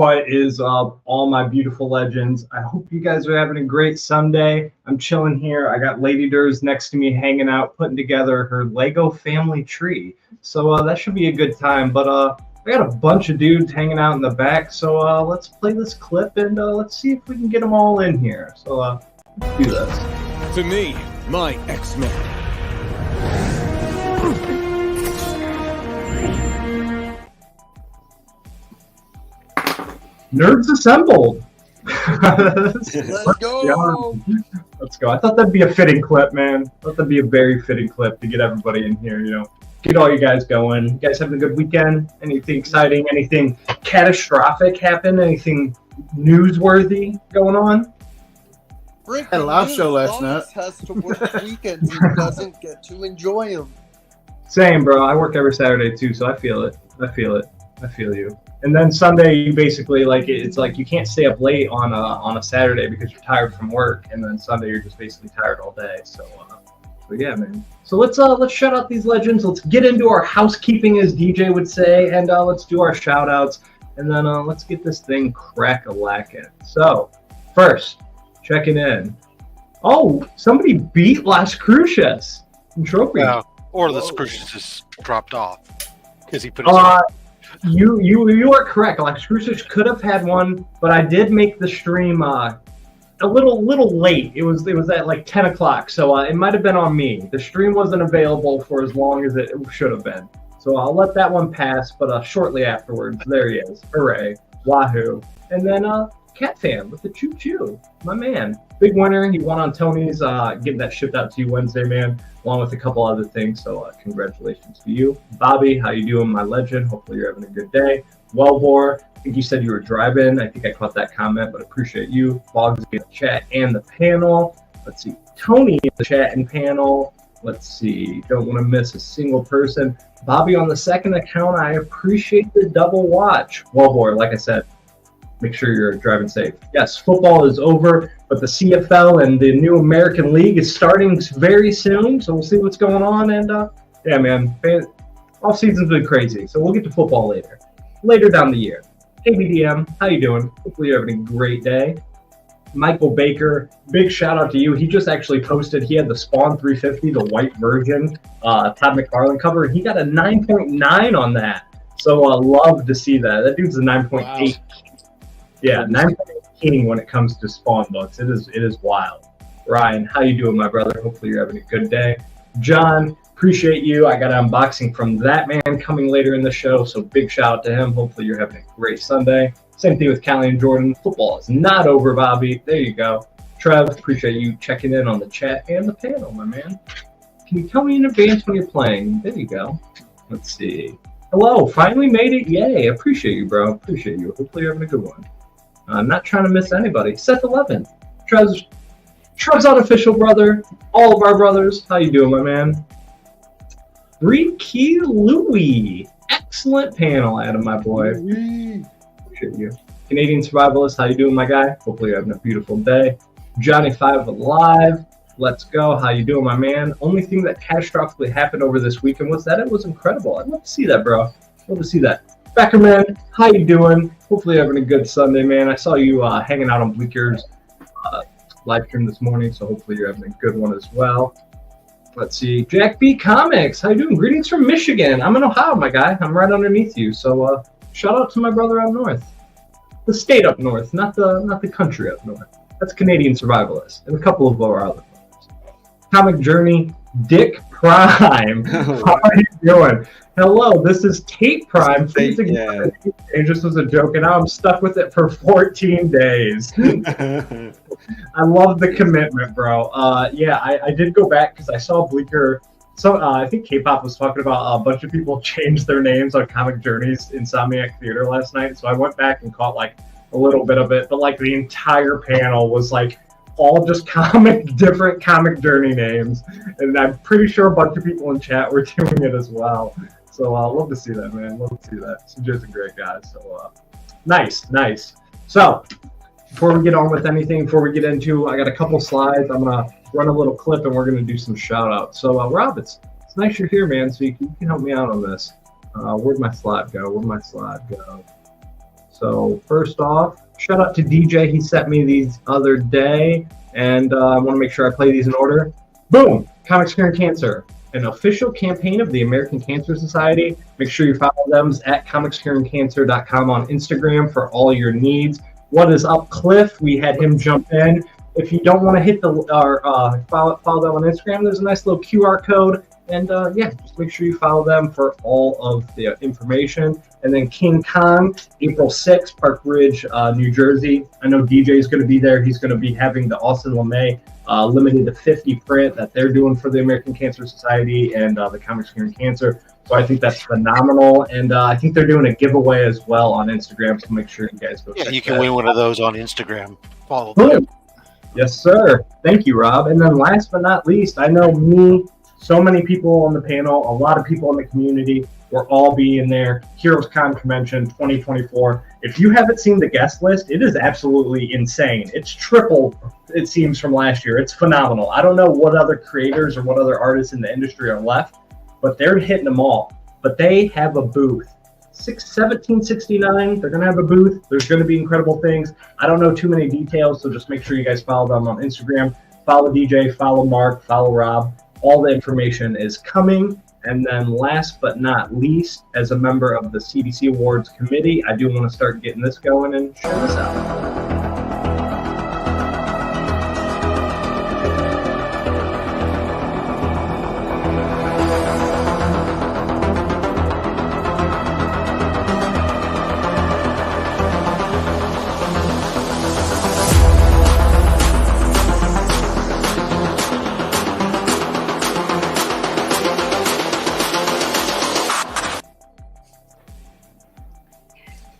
What is up, all my beautiful legends? I hope you guys are having a great Sunday. I'm chilling here. I got Lady Derrz next to me hanging out, putting together her Lego family tree. So that should be a good time. But I got a bunch of dudes hanging out in the back. So let's play this clip and let's see if we can get them all in here. So let's do this. To me, my X-Men. Nerds assembled. Let's go. Let's go. I thought that'd be a fitting clip, man. I thought that'd be a very fitting clip to get everybody in here, Get all you guys going. You guys having a good weekend? Anything exciting? Anything catastrophic happen? Anything newsworthy going on? Had a live show last night. Has to work weekends and doesn't get to enjoy them. Same, bro. I work every Saturday too, so I feel it. I feel you. And then Sunday, you basically it's like you can't stay up late on a Saturday because you're tired from work, and then Sunday you're just basically tired all day. So yeah, man. So let's shout out these legends. Let's get into our housekeeping, as DJ would say, and let's do our shout outs, and then let's get this thing crack-a-lackin'. So first, checking in. Oh, somebody beat Las Cruces in trophy. Yeah, or Las Cruces just dropped off because he put his. You are correct. Las Cruces could have had one, but I did make the stream a little late. It was at like 10 o'clock, so it might have been on me. The stream wasn't available for as long as it should have been, so I'll let that one pass. But shortly afterwards, there he is. Hooray! Wahoo! And then Cat Fan with the choo choo, my man, big winner. He won on Tony's. Getting that shipped out to you Wednesday, man, along with a couple other things. So congratulations to you, Bobby. How you doing, my legend? Hopefully you're having a good day. Wellbore, I think you said you were driving. I think I caught that comment, but appreciate you. Boggs in the chat and the panel. Let's see, Tony in the chat and panel. Let's see, don't want to miss a single person. Bobby on the second account. I appreciate the double watch. Wellbore, like I said, make sure you're driving safe. Yes, football is over, but the CFL and the new American League is starting very soon, so we'll see what's going on. And yeah, man, off season's been crazy, so we'll get to football later down the year. KBDM, how you doing? Hopefully you're having a great day. Michael Baker, big shout out to you. He just actually posted, he had the Spawn 350, the white version, Todd McFarlane cover, and he got a 9.9 on that. So love to see that. That dude's a 9.8. Wow. Yeah, 9.8 king when it comes to Spawn books. It is wild. Ryan, how you doing, my brother? Hopefully you're having a good day. John, appreciate you. I got an unboxing from that man coming later in the show, so big shout out to him. Hopefully you're having a great Sunday. Same thing with Callie and Jordan. Football is not over, Bobby. There you go. Trev, appreciate you checking in on the chat and the panel, my man. Can you tell me in advance when you're playing? There you go. Let's see. Hello, finally made it. Yay, appreciate you, bro. Appreciate you. Hopefully you're having a good one. I'm not trying to miss anybody. Seth 11. Trev's unofficial brother. All of our brothers. How you doing, my man? Ricky Louie. Excellent panel, Adam, my boy. Appreciate you. Canadian Survivalist. How you doing, my guy? Hopefully you're having a beautiful day. Johnny 5 Alive. Let's go. How you doing, my man? Only thing that catastrophically happened over this weekend was that it was incredible. I'd love to see that, bro. Love to see that. Beckerman, how you doing? Hopefully you're having a good Sunday, man. I saw you hanging out on Bleaker's live stream this morning, so hopefully you're having a good one as well. Let's see. Jack B Comics, how you doing? Greetings from Michigan. I'm in Ohio, my guy. I'm right underneath you. So shout out to my brother up north. The state up north, not the country up north. That's Canadian Survivalist and a couple of our other brothers. Comic Journey, Dick Prime. How are you doing? Hello, this is Tate Prime. It just was a joke, and now I'm stuck with it for 14 days. I love the commitment, bro. Yeah, I did go back because I saw Bleaker. So I think K-pop was talking about a bunch of people changed their names on Comic Journey's Insomniac Theater last night. So I went back and caught like a little bit of it, but like the entire panel was like all just different Comic Journey names, and I'm pretty sure a bunch of people in chat were doing it as well. So love to see that, man. Love to see that. CJ's a great guy. So nice. So before we get on with anything, before we get into, I got a couple slides. I'm gonna run a little clip, and we're gonna do some shout outs. So Rob, it's nice you're here, man. So you can help me out on this. Where'd my slide go? So first off, shout out to DJ. He sent me these other day, and I want to make sure I play these in order. Boom! Comics Curing Cancer, an official campaign of the American Cancer Society. Make sure you follow them at comicscuringcancer.com on Instagram for all your needs. What is up, Cliff? We had him jump in. If you don't want to hit follow them on Instagram, there's a nice little QR code. And just make sure you follow them for all of the information. And then King Kong, April 6th, Park Ridge, New Jersey. I know DJ is going to be there. He's going to be having the Austin LeMay limited to 50 print that they're doing for the American Cancer Society and the Comics Curing Cancer. So I think that's phenomenal. And I think they're doing a giveaway as well on Instagram. So make sure you guys go check you can win one of those on Instagram. Follow them. Yes, sir. Thank you, Rob. And then last but not least, I know so many people on the panel, a lot of people in the community, will all be in there. HeroesCon Convention 2024. If you haven't seen the guest list, it is absolutely insane. It's triple, it seems, from last year. It's phenomenal. I don't know what other creators or what other artists in the industry are left, but they're hitting them all. But they have a booth. 1769, they're going to have a booth. There's going to be incredible things. I don't know too many details, so just make sure you guys follow them on Instagram. Follow DJ, follow Mark, follow Rob. All the information is coming. And then last but not least, as a member of the CDC Awards Committee, I do want to start getting this going and share this out.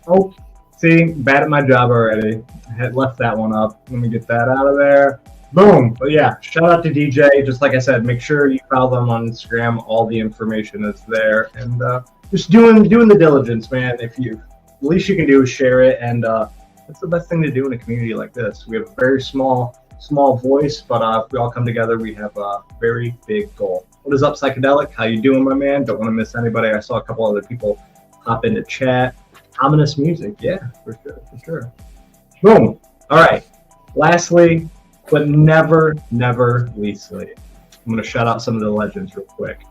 Oh, see, bad at my job already. I had left that one up. Let me get that out of there. Boom. But yeah, shout out to DJ. Just like I said, make sure you follow them on Instagram. All the information is there. And just doing the diligence, man. The least you can do is share it. And that's the best thing to do in a community like this. We have a very small voice, but if we all come together, we have a very big goal. What is up, Psychedelic? How you doing, my man? Don't want to miss anybody. I saw a couple other people hop into chat. Ominous music, yeah, for sure. Boom. All right. Lastly, but never leastly, I'm going to shout out some of the legends real quick.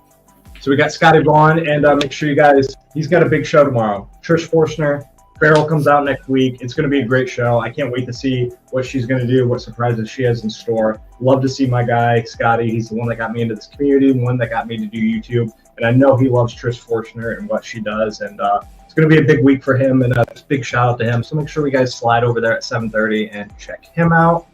So we got Scotty Vaughn, and make sure you guys, he's got a big show tomorrow. Trish Forstner, Farrell comes out next week. It's going to be a great show. I can't wait to see what she's going to do, what surprises she has in store. Love to see my guy, Scotty. He's the one that got me into this community, the one that got me to do YouTube. And I know he loves Trish Forstner and what she does. And it's going to be a big week for him, and a big shout out to him. So make sure you guys slide over there at 7:30 and check him out.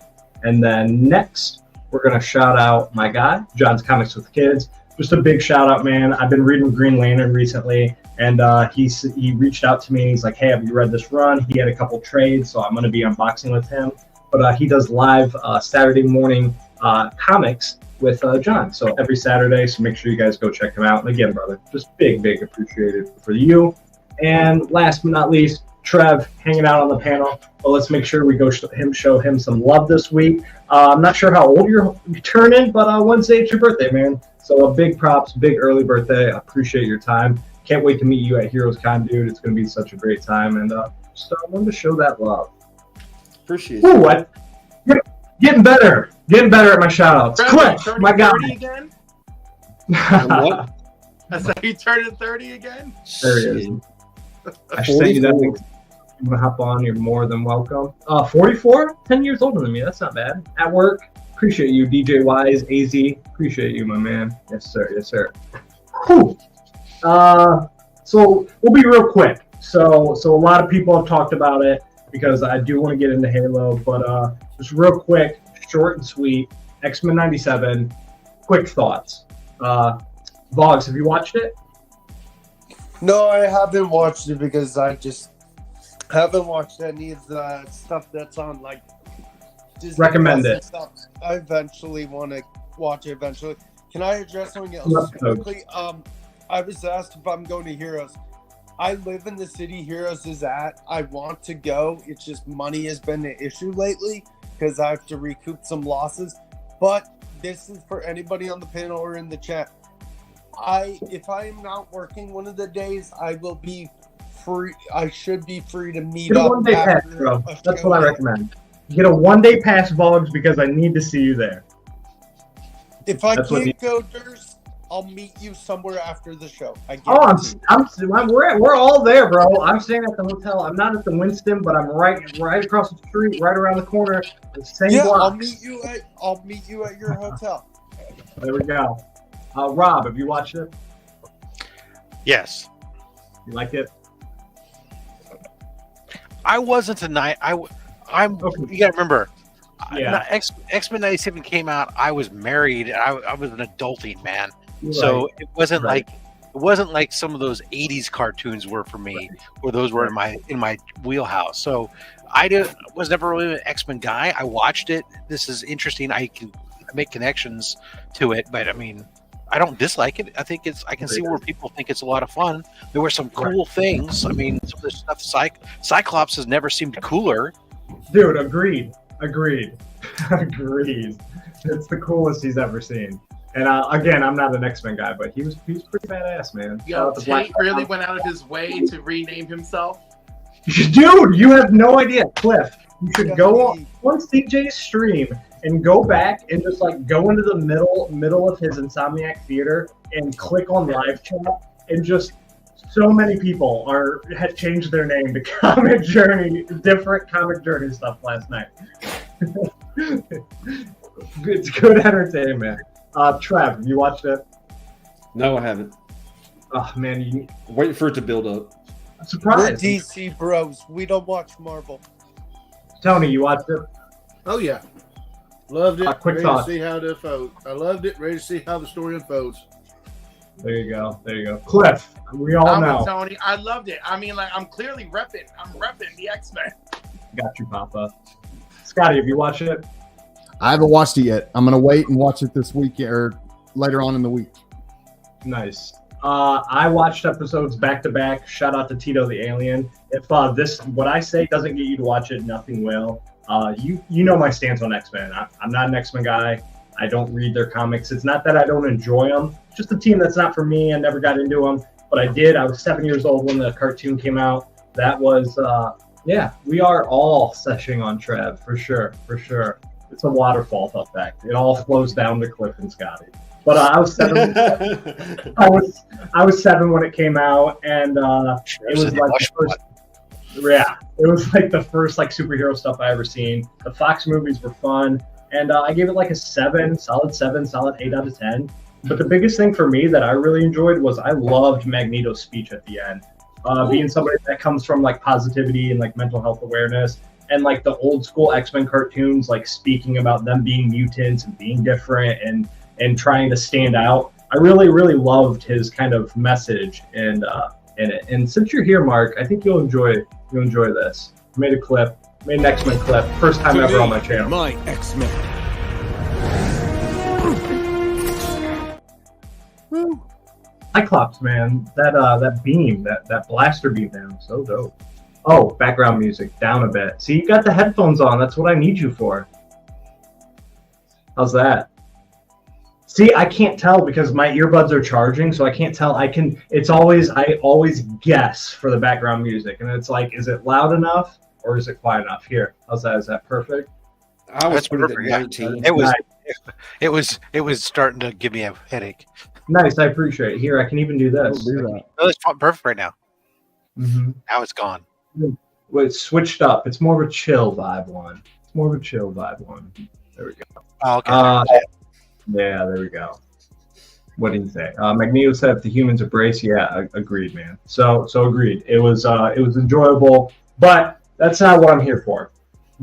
And then next, we're going to shout out my guy, John's Comics with Kids. Just a big shout out, man. I've been reading Green Lantern recently, and he reached out to me. And he's like, hey, have you read this run? He had a couple trades, so I'm going to be unboxing with him. But he does live Saturday morning comics with John. So every Saturday, so make sure you guys go check him out. And again, brother, just big appreciated for you. And last but not least, Trev hanging out on the panel. But let's make sure we go show him some love this week. I'm not sure how old you're turning, but Wednesday it's your birthday, man. So a big props, big early birthday. I appreciate your time. Can't wait to meet you at HeroesCon, dude. It's going to be such a great time. And just wanted to show that love. Appreciate it. What? Getting better at my shout-outs. Click, my guy. Again? What? I said you turning 30 again? There he is. I sent you that link. You want to hop on, you're more than welcome. 44? 10 years older than me. That's not bad. At work. Appreciate you, DJ Wise, AZ. Appreciate you, my man. Yes, sir. Whew. So we'll be real quick. So a lot of people have talked about it because I do want to get into Halo, but just real quick, short and sweet. X-Men 97. Quick thoughts. Vlogs, have you watched it? No, I haven't watched it because I just haven't watched any of the stuff that's on like Disney recommend it. Stuff. I eventually want to watch it eventually. Can I address something else quickly? I was asked if I'm going to Heroes. I live in the city Heroes is at. I want to go. It's just money has been an issue lately because I have to recoup some losses. But this is for anybody on the panel or in the chat. If I am not working one of the days, I will be free. I should be free to meet Get a up. 1 day pass, after bro. a That's show. what I recommend. Get a 1 day pass, Vogs, because I need to see you there. If I That's what can't go, Derrz, I'll meet you somewhere after the show. Oh, we're all there, bro. I'm staying at the hotel. I'm not at the Winston, but I'm right across the street, right around the corner, the same block. I'll meet you at your hotel. There we go. Rob, have you watched it? Yes. You like it? I wasn't tonight. I'm. Okay. You gotta remember. Yeah. X-Men 97 came out. I was married. I was an adulting man. You're So right. it wasn't Right. like some of those 80s cartoons were for me, or those were in my wheelhouse. So was never really an X-Men guy. I watched it. This is interesting. I can make connections to it, but I mean, I don't dislike it. I think I can see where people think it's a lot of fun. There were some cool things. I mean, some of the stuff Cyclops has never seemed cooler. Dude, agreed. It's the coolest he's ever seen. And again, I'm not an X-Men guy, but he was pretty badass, man. Yo, Tate really went out of his way to rename himself. Dude, you have no idea, Cliff. You should go on CJ's stream and go back and just like go into the middle of his Insomniac Theater and click on live chat, and just so many people had changed their name to Comic Journey, different Comic Journey stuff last night. It's good entertainment. Trev, you watched it? No, I haven't. Oh man, Waiting for it to build up. We're surprise. DC bros. We don't watch Marvel. Tony, you watched it? Oh yeah, loved it. Quick ready thoughts. to see how it unfolds. I loved it. Ready to see how the story unfolds. There you go. Cliff, we all I'm know. with Tony. I loved it. I mean, like, I'm clearly repping. I'm repping the X-Men. Got you, Papa. Scotty, have you watched it? I haven't watched it yet. I'm gonna wait and watch it this week or later on in the week. Nice. I watched episodes back to back. Shout out to Tito the Alien. If what I say doesn't get you to watch it, nothing will. You know my stance on X-Men. I'm not an X-Men guy. I don't read their comics. It's not that I don't enjoy them. It's just a team that's not for me. I never got into them, but I did. I was 7 years old when the cartoon came out. That was we are all seshing on Trev for sure. It's a waterfall effect. It all flows down to Cliff and Scotty. But I was 7. I was 7 when it came out, and it was like the first. Yeah, it was like the first like superhero stuff I ever seen. The Fox movies were fun, and I gave it like a 7, solid 8 out of 10. But the biggest thing for me that I really enjoyed was I loved Magneto's speech at the end. Being somebody that comes from like positivity and like mental health awareness, and like the old school X-Men cartoons, like speaking about them being mutants and being different and trying to stand out. I really, really loved his kind of message in it. And since you're here, Mark, I think you'll enjoy this. I made an X-Men clip, first time ever on my channel. My X-Men. Cyclops, man, that beam, that blaster beam down, so dope. Oh, background music down a bit. See, you got the headphones on. That's what I need you for. How's that? See, I can't tell because my earbuds are charging, so I can't tell. I always guess for the background music, and it's like, is it loud enough or is it quiet enough? Here, how's that? Is that perfect? I was That's putting it perfect, at yeah. 19. It was starting to give me a headache. Nice, I appreciate it. Here, I can even do this. Do that. Oh, it's perfect right now. Mm-hmm. Now it's gone. Well, it's switched up. It's more of a chill vibe one. There we go. Oh, okay. Yeah, there we go. What did he say? Magneto said if the humans embrace, agreed, man. So agreed. It was enjoyable, but that's not what I'm here for.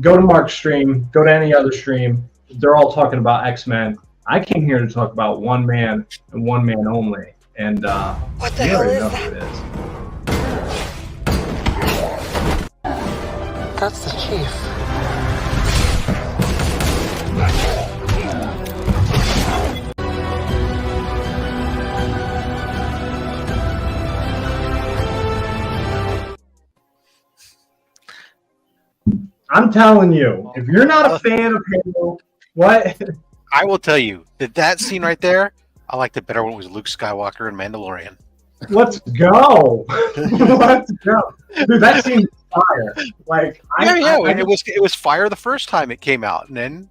Go to Mark's stream, go to any other stream. They're all talking about X-Men. I came here to talk about one man and one man only. And what the hell is that? Who it is. That's the chief. I'm telling you, if you're not a fan of Halo, what? I will tell you that scene right there, I liked it better when it was Luke Skywalker and Mandalorian. Let's go. Let's go. Dude, that seems fire. Like it was fire the first time it came out, and then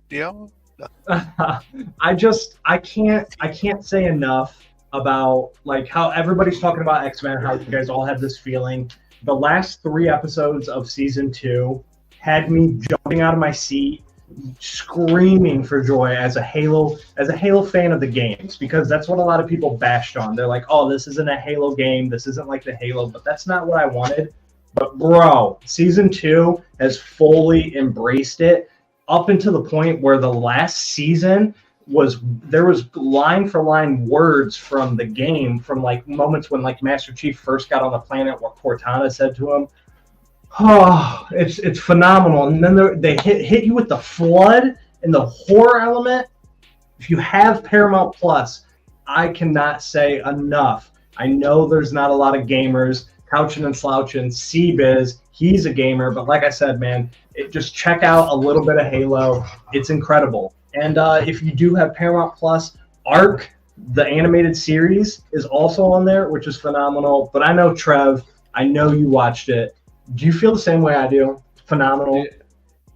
I can't say enough about like how everybody's talking about X-Men, how you guys all have this feeling. The last 3 episodes of season 2 had me jumping out of my seat, screaming for joy as a Halo fan of the games, because that's what a lot of people bashed on. They're like, oh, this isn't a Halo game, this isn't like the Halo, but that's not what I wanted. But bro, season 2 has fully embraced it, up until the point where the last season there was line for line words from the game, from like moments when like Master Chief first got on the planet, what Cortana said to him. Oh, it's phenomenal. And then they hit you with the flood and the horror element. If you have Paramount Plus, I cannot say enough. I know there's not a lot of gamers. Couching and Slouching, C-Biz, he's a gamer, but like I said, man, just check out a little bit of Halo. It's incredible. And if you do have Paramount Plus, Arc, the animated series, is also on there, which is phenomenal. But I know, Trev, I know you watched it. Do you feel the same way I do? Phenomenal.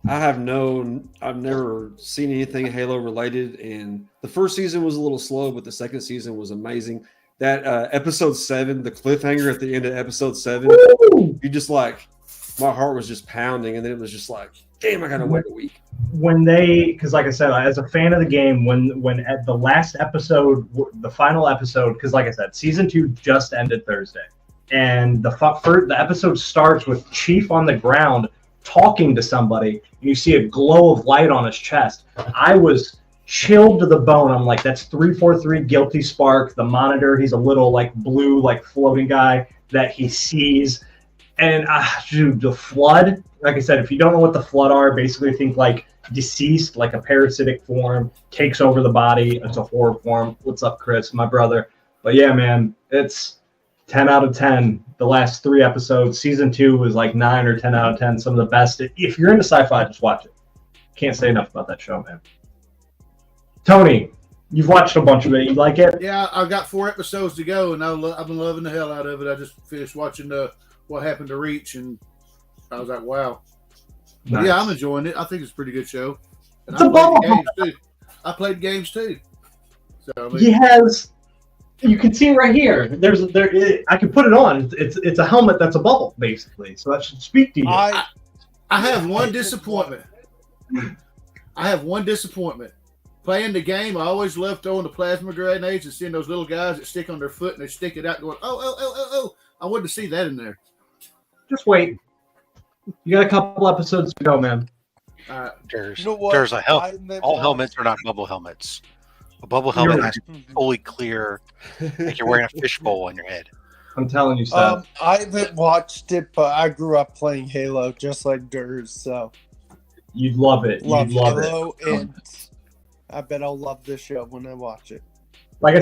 I've never seen anything Halo related, and the first season was a little slow, but the second season was amazing. That episode 7, the cliffhanger at the end of episode 7, you just like, my heart was just pounding, and then it was just like, damn, I gotta wait a week. Because like I said, as a fan of the game, when at the last episode, the final episode, because like I said, season 2 just ended Thursday, and the episode starts with Chief on the ground talking to somebody, and you see a glow of light on his chest. I was chilled to the bone. I'm like, that's 343 Guilty Spark, the monitor. He's a little like blue, like floating guy that he sees. And dude, the flood, like I said, if you don't know what the flood are, basically think like deceased, like a parasitic form, takes over the body. It's a horror form. What's up, Chris, my brother? But yeah, man, it's 10 out of 10. The last 3 episodes. Season 2 was like 9 or 10 out of 10. Some of the best. If you're into sci-fi, just watch it. Can't say enough about that show, man. Tony, you've watched a bunch of it. You like it? Yeah, I've got 4 episodes to go, and I've been loving the hell out of it. I just finished watching What Happened to Reach, and I was like, wow. Nice. Yeah, I'm enjoying it. I think it's a pretty good show. And it's a bubble games too. I played games too. So I mean, he has. You can see right here. I can put it on. It's a helmet that's a bubble, basically. So that should speak to you. I have one disappointment. Playing the game, I always love throwing the plasma grenades and seeing those little guys that stick on their foot and they stick it out going, oh. I wanted to see that in there. Just wait. You got a couple episodes to go, man. There's all helmets are not bubble helmets. A bubble helmet has to be fully clear, like you're wearing a fishbowl on your head. I'm telling you, Seth. I haven't watched it, but I grew up playing Halo just like Derrz, so you'd love it. Love Halo, and I bet I'll love this show when I watch it. Like I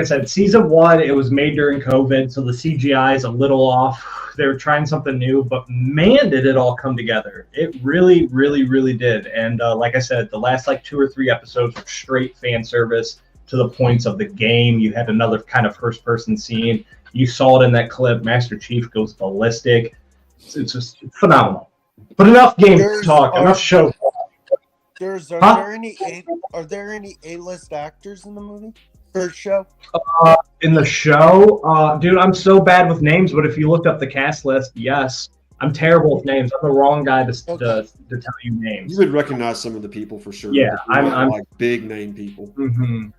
said, season 1, it was made during COVID, so the CGI is a little off. They were trying something new, but man, did it all come together. It really, really, really did. And like I said, the last like 2 or 3 episodes were straight fan service to the points of the game. You had another kind of first-person scene. You saw it in that clip. Master Chief goes ballistic. It's just phenomenal. But enough game talk, enough show talk. Are there any A-list actors in the movie or show? In the show, dude, I'm so bad with names. But if you looked up the cast list, yes, I'm terrible with names. I'm the wrong guy to tell you names. You would recognize some of the people for sure. Yeah, I'm like big name people. Mm-hmm.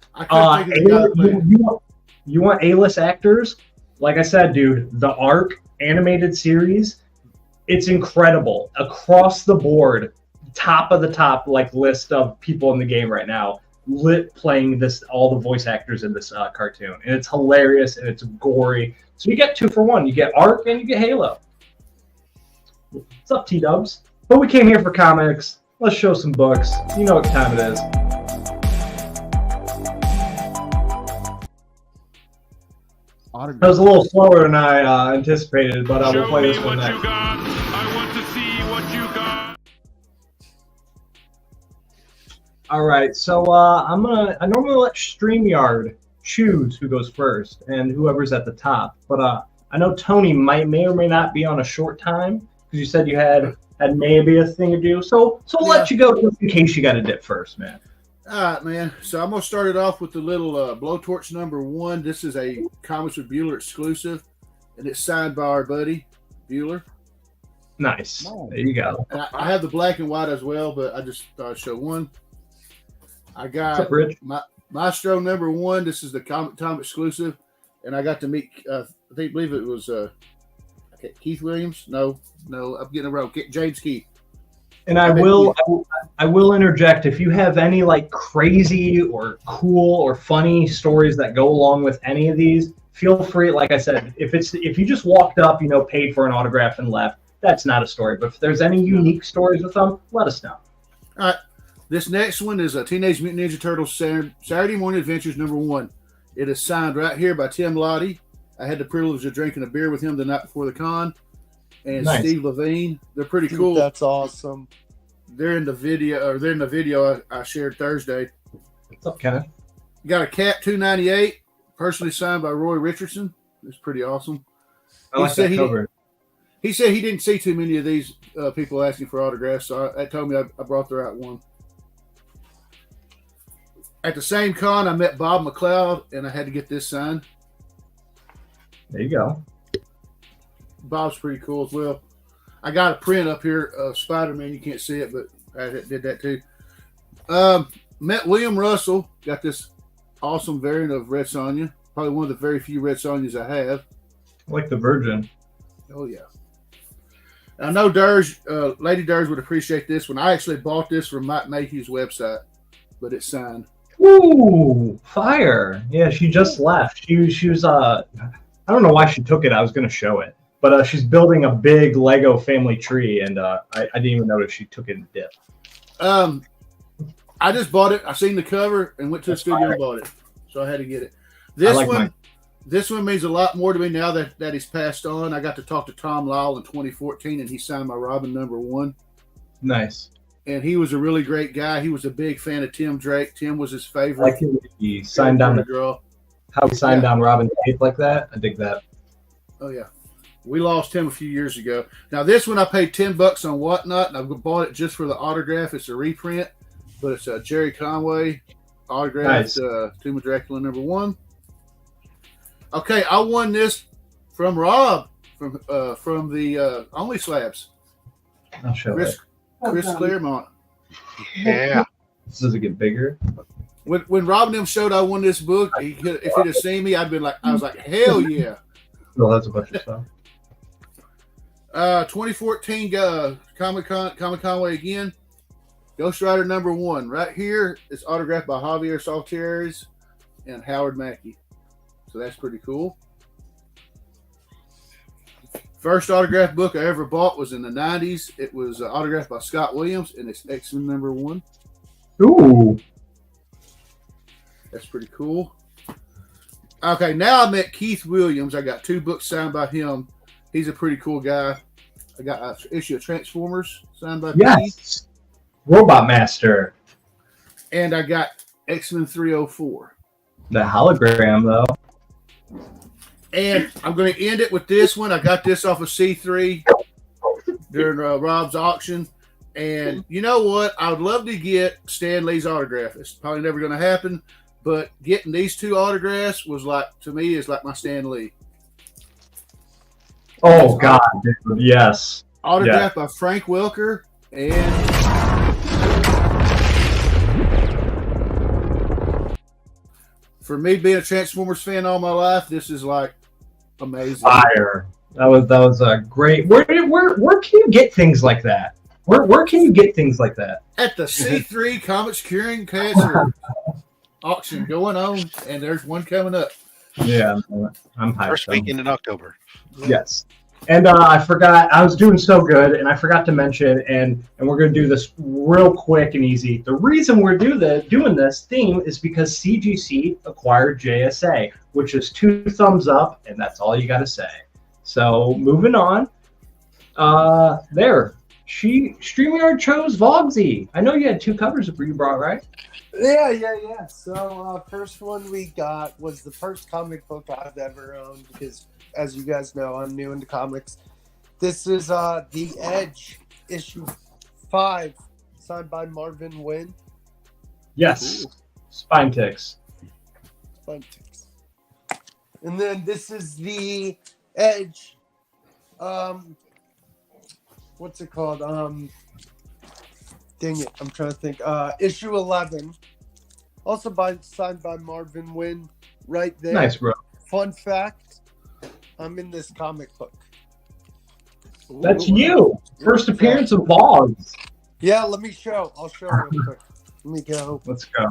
You want A-list actors? Like I said, dude, the Arc animated series, it's incredible across the board. Top of the top like list of people in the game right now playing all the voice actors in this cartoon, and it's hilarious and it's gory. So you get 2 for 1. You get Arc and you get Halo. What's up, T-dubs? But we came here for comics. Let's show some books. You know what time it is. That was a little slower than I anticipated, but we'll play this one next. All right, so I normally let StreamYard choose who goes first and whoever's at the top. But I know Tony may or may not be on a short time because you said you had maybe a thing to do. So we'll let you go just in case you got to dip first, man. All right, man. So I'm gonna start it off with the little blowtorch number 1. This is a Comics with Bueller exclusive, and it's signed by our buddy Bueller. Nice. There you go. And I have the black and white as well, but I just thought I'd show one. I got What's up, Rich? Maestro number 1. This is the Comic Time exclusive, and I got to meet. I believe it was Keith Williams. No, I'm getting it wrong. James Keith. And I will interject, if you have any like crazy or cool or funny stories that go along with any of these, feel free. Like I said, if you just walked up, paid for an autograph and left, that's not a story. But if there's any unique stories with them, let us know. All right. This next one is a Teenage Mutant Ninja Turtles Saturday Morning Adventures number 1. It is signed right here by Tim Lottie. I had the privilege of drinking a beer with him the night before the con. And nice. Steve Levine. They're pretty cool. That's awesome. They're in the video I shared Thursday. What's up, Kenneth? Got a Cat 298, personally signed by Roy Richardson. It's pretty awesome. I like that cover. He said he didn't see too many of these people asking for autographs, so that told me I brought the right one. At the same con, I met Bob McLeod, and I had to get this signed. There you go. Bob's pretty cool as well. I got a print up here of Spider-Man. You can't see it, but I did that too. Met William Russell. Got this awesome variant of Red Sonja. Probably one of the very few Red Sonjas I have. I like the Virgin. Oh, yeah. I know Lady Derrz would appreciate this one. I actually bought this from Mike Mayhew's website, but it's signed. Ooh, fire. Yeah, she just left. She was, I don't know why she took it. I was going to show it. But she's building a big Lego family tree, and I didn't even notice she took it in dip. I just bought it. I seen the cover and went to the studio and bought it. So I had to get it. This one means a lot more to me now that he's passed on. I got to talk to Tom Lyle in 2014, and he signed my Robin number 1. Nice. And he was a really great guy. He was a big fan of Tim Drake. Tim was his favorite. Like he signed down how he signed down Robin tape like that. I dig that. Oh, yeah. We lost him a few years ago. Now, this one I paid $10 on Whatnot, and I bought it just for the autograph. It's a reprint, but it's a Jerry Conway autographed Tomb of Dracula number 1. Okay, I won this from Rob from the Only Slabs. I'll show Chris Claremont. Yeah. Does it get bigger? When Rob and them showed I won this book, if he'd have seen me, I was like, hell yeah. Well, that's a bunch of stuff. 2014 Comic Conway again. Ghost Rider number 1. Right here, it's autographed by Javier Saltieres and Howard Mackey. So that's pretty cool. First autographed book I ever bought was in the 90s. It was autographed by Scott Williams, and it's X-Men number 1. Ooh. That's pretty cool. Okay, now I met Keith Williams. I got 2 books signed by him. He's a pretty cool guy. I got an issue of Transformers signed by Keith. Robot Master. And I got X-Men 304. The hologram, though. And I'm going to end it with this one. I got this off of C3 during Rob's auction. And you know what? I would love to get Stan Lee's autograph. It's probably never going to happen. But getting these 2 autographs was to me, is like my Stan Lee. Oh, God. Dude. Yes. Autographed by Frank Welker and for me being a Transformers fan all my life, this is like amazing. Fire. That was a great. Where can you get things like that? Where can you get things like that? At the C3 Comics Curing Cancer auction going on, and there's one coming up. Yeah, I'm hyped. First weekend in October. Yes. And I forgot, I was doing so good, and I forgot to mention, and we're going to do this real quick and easy. The reason we're doing this theme is because CGC acquired JSA, which is 2 thumbs up, and that's all you got to say. So moving on, there, StreamYard chose Vogsy. I know you had 2 covers that you brought, right? Yeah. So first one we got was the first comic book I've ever owned because, as you guys know, I'm new into comics. This is The Edge, issue 5, signed by Marvin Wynn. Yes. Spine ticks. And then this is The Edge. What's it called? Dang it, I'm trying to think. Issue 11, also signed by Marvin Wynn, right there. Nice, bro. Fun fact: I'm in this comic book. That's you. First appearance of Vogs. Yeah, let me show. I'll show real quick. Let me go. Let's go.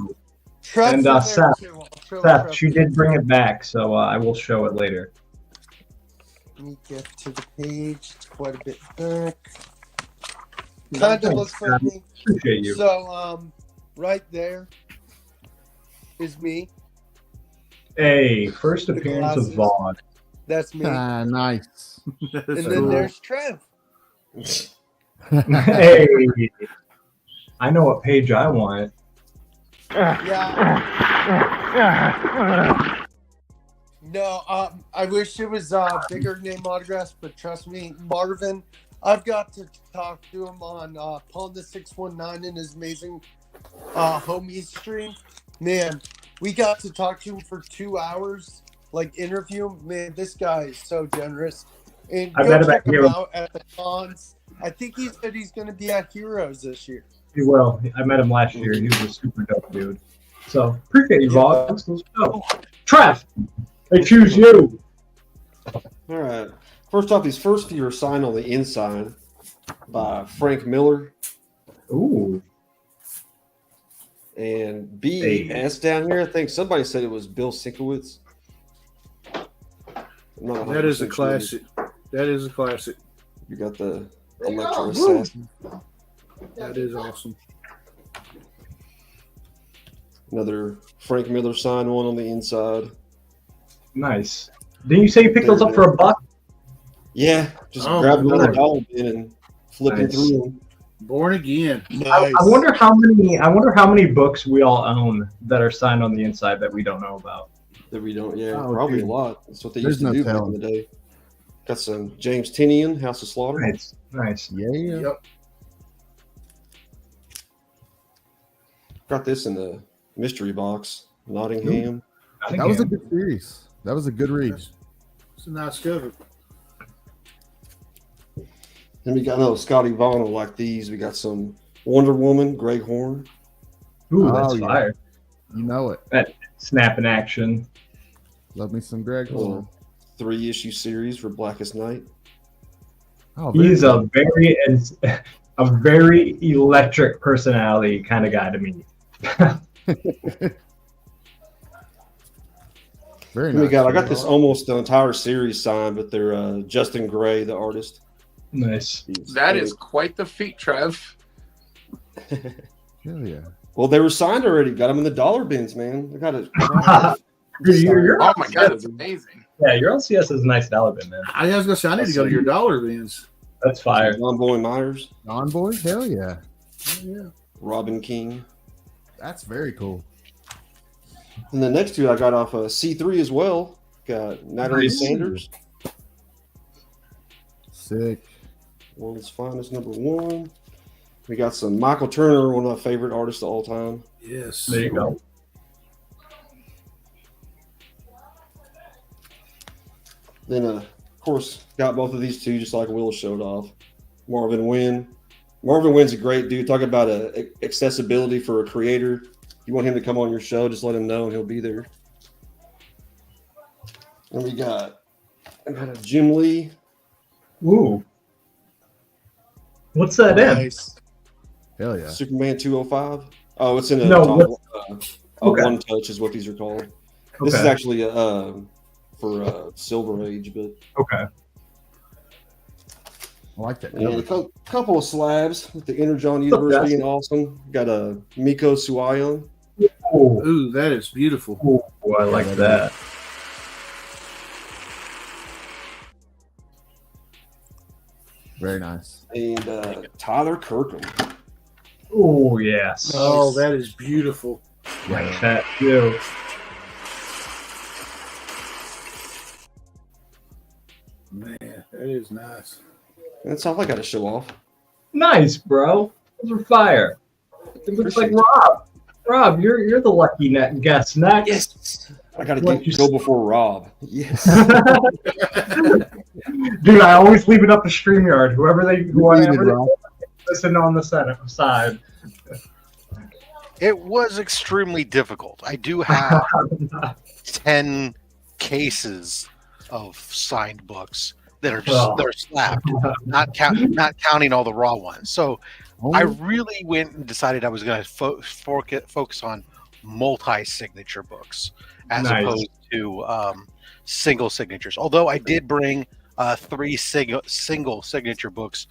Trev's And in there Seth, too. I'll show Seth, Trev. she did bring it back, so I will show it later. Let me get to the page. It's quite a bit back. Kind of looks like me. Appreciate you. So, right there is me. Hey, first appearance of glasses. Vog. That's me. Nice. And then there's Trev. Hey, I know what page I want. Yeah. No, I wish it was bigger name autographs, but trust me, Marvin, I've got to talk to him on Paul the 619 in his amazing homie stream. Man, we got to talk to him for 2 hours, like interview him. Man, this guy is so generous. And I go bet check about him you. out at the cons. I think he said he's going to be at Heroes this year. He will. I met him last year. He was a super dope dude. So, appreciate you, Vog. Let's go. Trev, they choose you. All right. First off, these first few are signed on the inside by Frank Miller. Ooh. And BS down here, I think somebody said it was Bill Sienkiewicz. That is a classic. That is a classic. You got the Electro Assassin. That is awesome. Another Frank Miller signed one on the inside. Nice. Didn't you say you picked those up for $1? Yeah, just Oh, grab my one of the Lord. dollar bin and flipping Nice. through them. Born again. I wonder how many books we all own that are signed on the inside that we don't know about. That we don't, yeah, Oh, probably dude. a lot. That's what they There's used to no do back telling. in the day. Got some James Tinian, House of Slaughter. Nice. Yeah. Yep. Got this in the mystery box. Nottingham. That was a good series. That was a good read. It's a nice cover. Then we got Scotty Vaughn will like these. We got some Wonder Woman, Greg Horn. Ooh, that's Oh, yeah. fire. You know it. That snap in action. Love me some Greg. Little 3-issue series for Blackest Night. Oh, He's a very electric personality kind of guy to me. very Then we nice. I got this almost the entire series signed, but they're Justin Gray, the artist. Nice. That is quite the feat, Trev. Hell yeah. Well, they were signed already. Got them in the dollar bins, man. I got it. Oh my god, that's amazing. Yeah, your LCS is a nice dollar bin, man. I was gonna say I need to go to your dollar bins. That's fire. John Boy Myers, On boy? Hell yeah. Yeah. Robin King. That's very cool. And the next two I got off C3 as well. Got Natalie Nice. Sanders, Sick. World's Finest #1. We got some Michael Turner, one of my favorite artists of all time. Yes. There you go. Then, of course, got both of these two, just like Will showed off. Marvin Wynn. Marvin Wynn's a great dude. Talk about accessibility for a creator. You want him to come on your show, just let him know and he'll be there. And I got a Jim Lee. Ooh. What's that in? Nice. Hell yeah. Superman 205. Oh, it's in a No, top, okay. One Touch is what these are called. This is Okay. actually for Silver Age, but Okay. I like that. you know, a couple of slabs with the Energon universe That's- being awesome. Got a Miko Suayon. Ooh. Ooh, that is beautiful. Ooh, I like that. Very nice. And Tyler Kirkham. Oh yes. Oh, that is beautiful. Like that too. Man, that is nice. That's all I got to show off. Nice, bro. Those are fire. It looks like Rob. Rob, you're the lucky guest next. Yes. I got to go before Rob. Yes. Dude, I always leave it up to StreamYard. Whoever they listen on the side. It was extremely difficult. I do have 10 cases of signed books that are just they're slapped, not counting all the raw ones. So I really went and decided I was going to focus on multi-signature books as opposed to single signatures. Although I did bring 3 single signature books.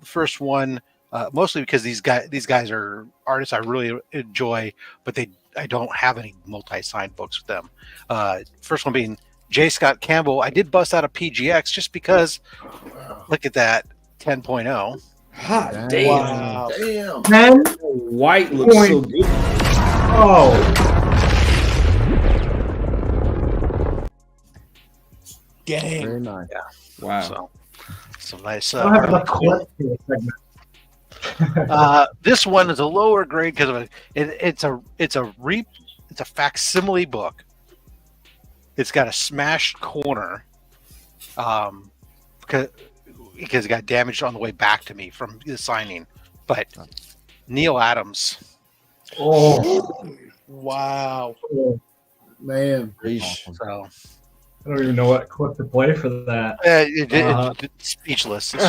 First one, mostly because these guys are artists I really enjoy, but I don't have any multi-signed books with them. First one being J. Scott Campbell. I did bust out a PGX just because. Look at that 10.0. Hot damn. Wow. Damn. 10 White looks so good. Oh. Dang. Very nice. Yeah. Wow. So nice. I don't have enough collecting segment. This one is a lower grade because of it's a facsimile book. It's got a smashed corner, because it got damaged on the way back to me from the signing. But Neil Adams. Oh wow, man! So I don't even know what clip to play for that. It's speechless. This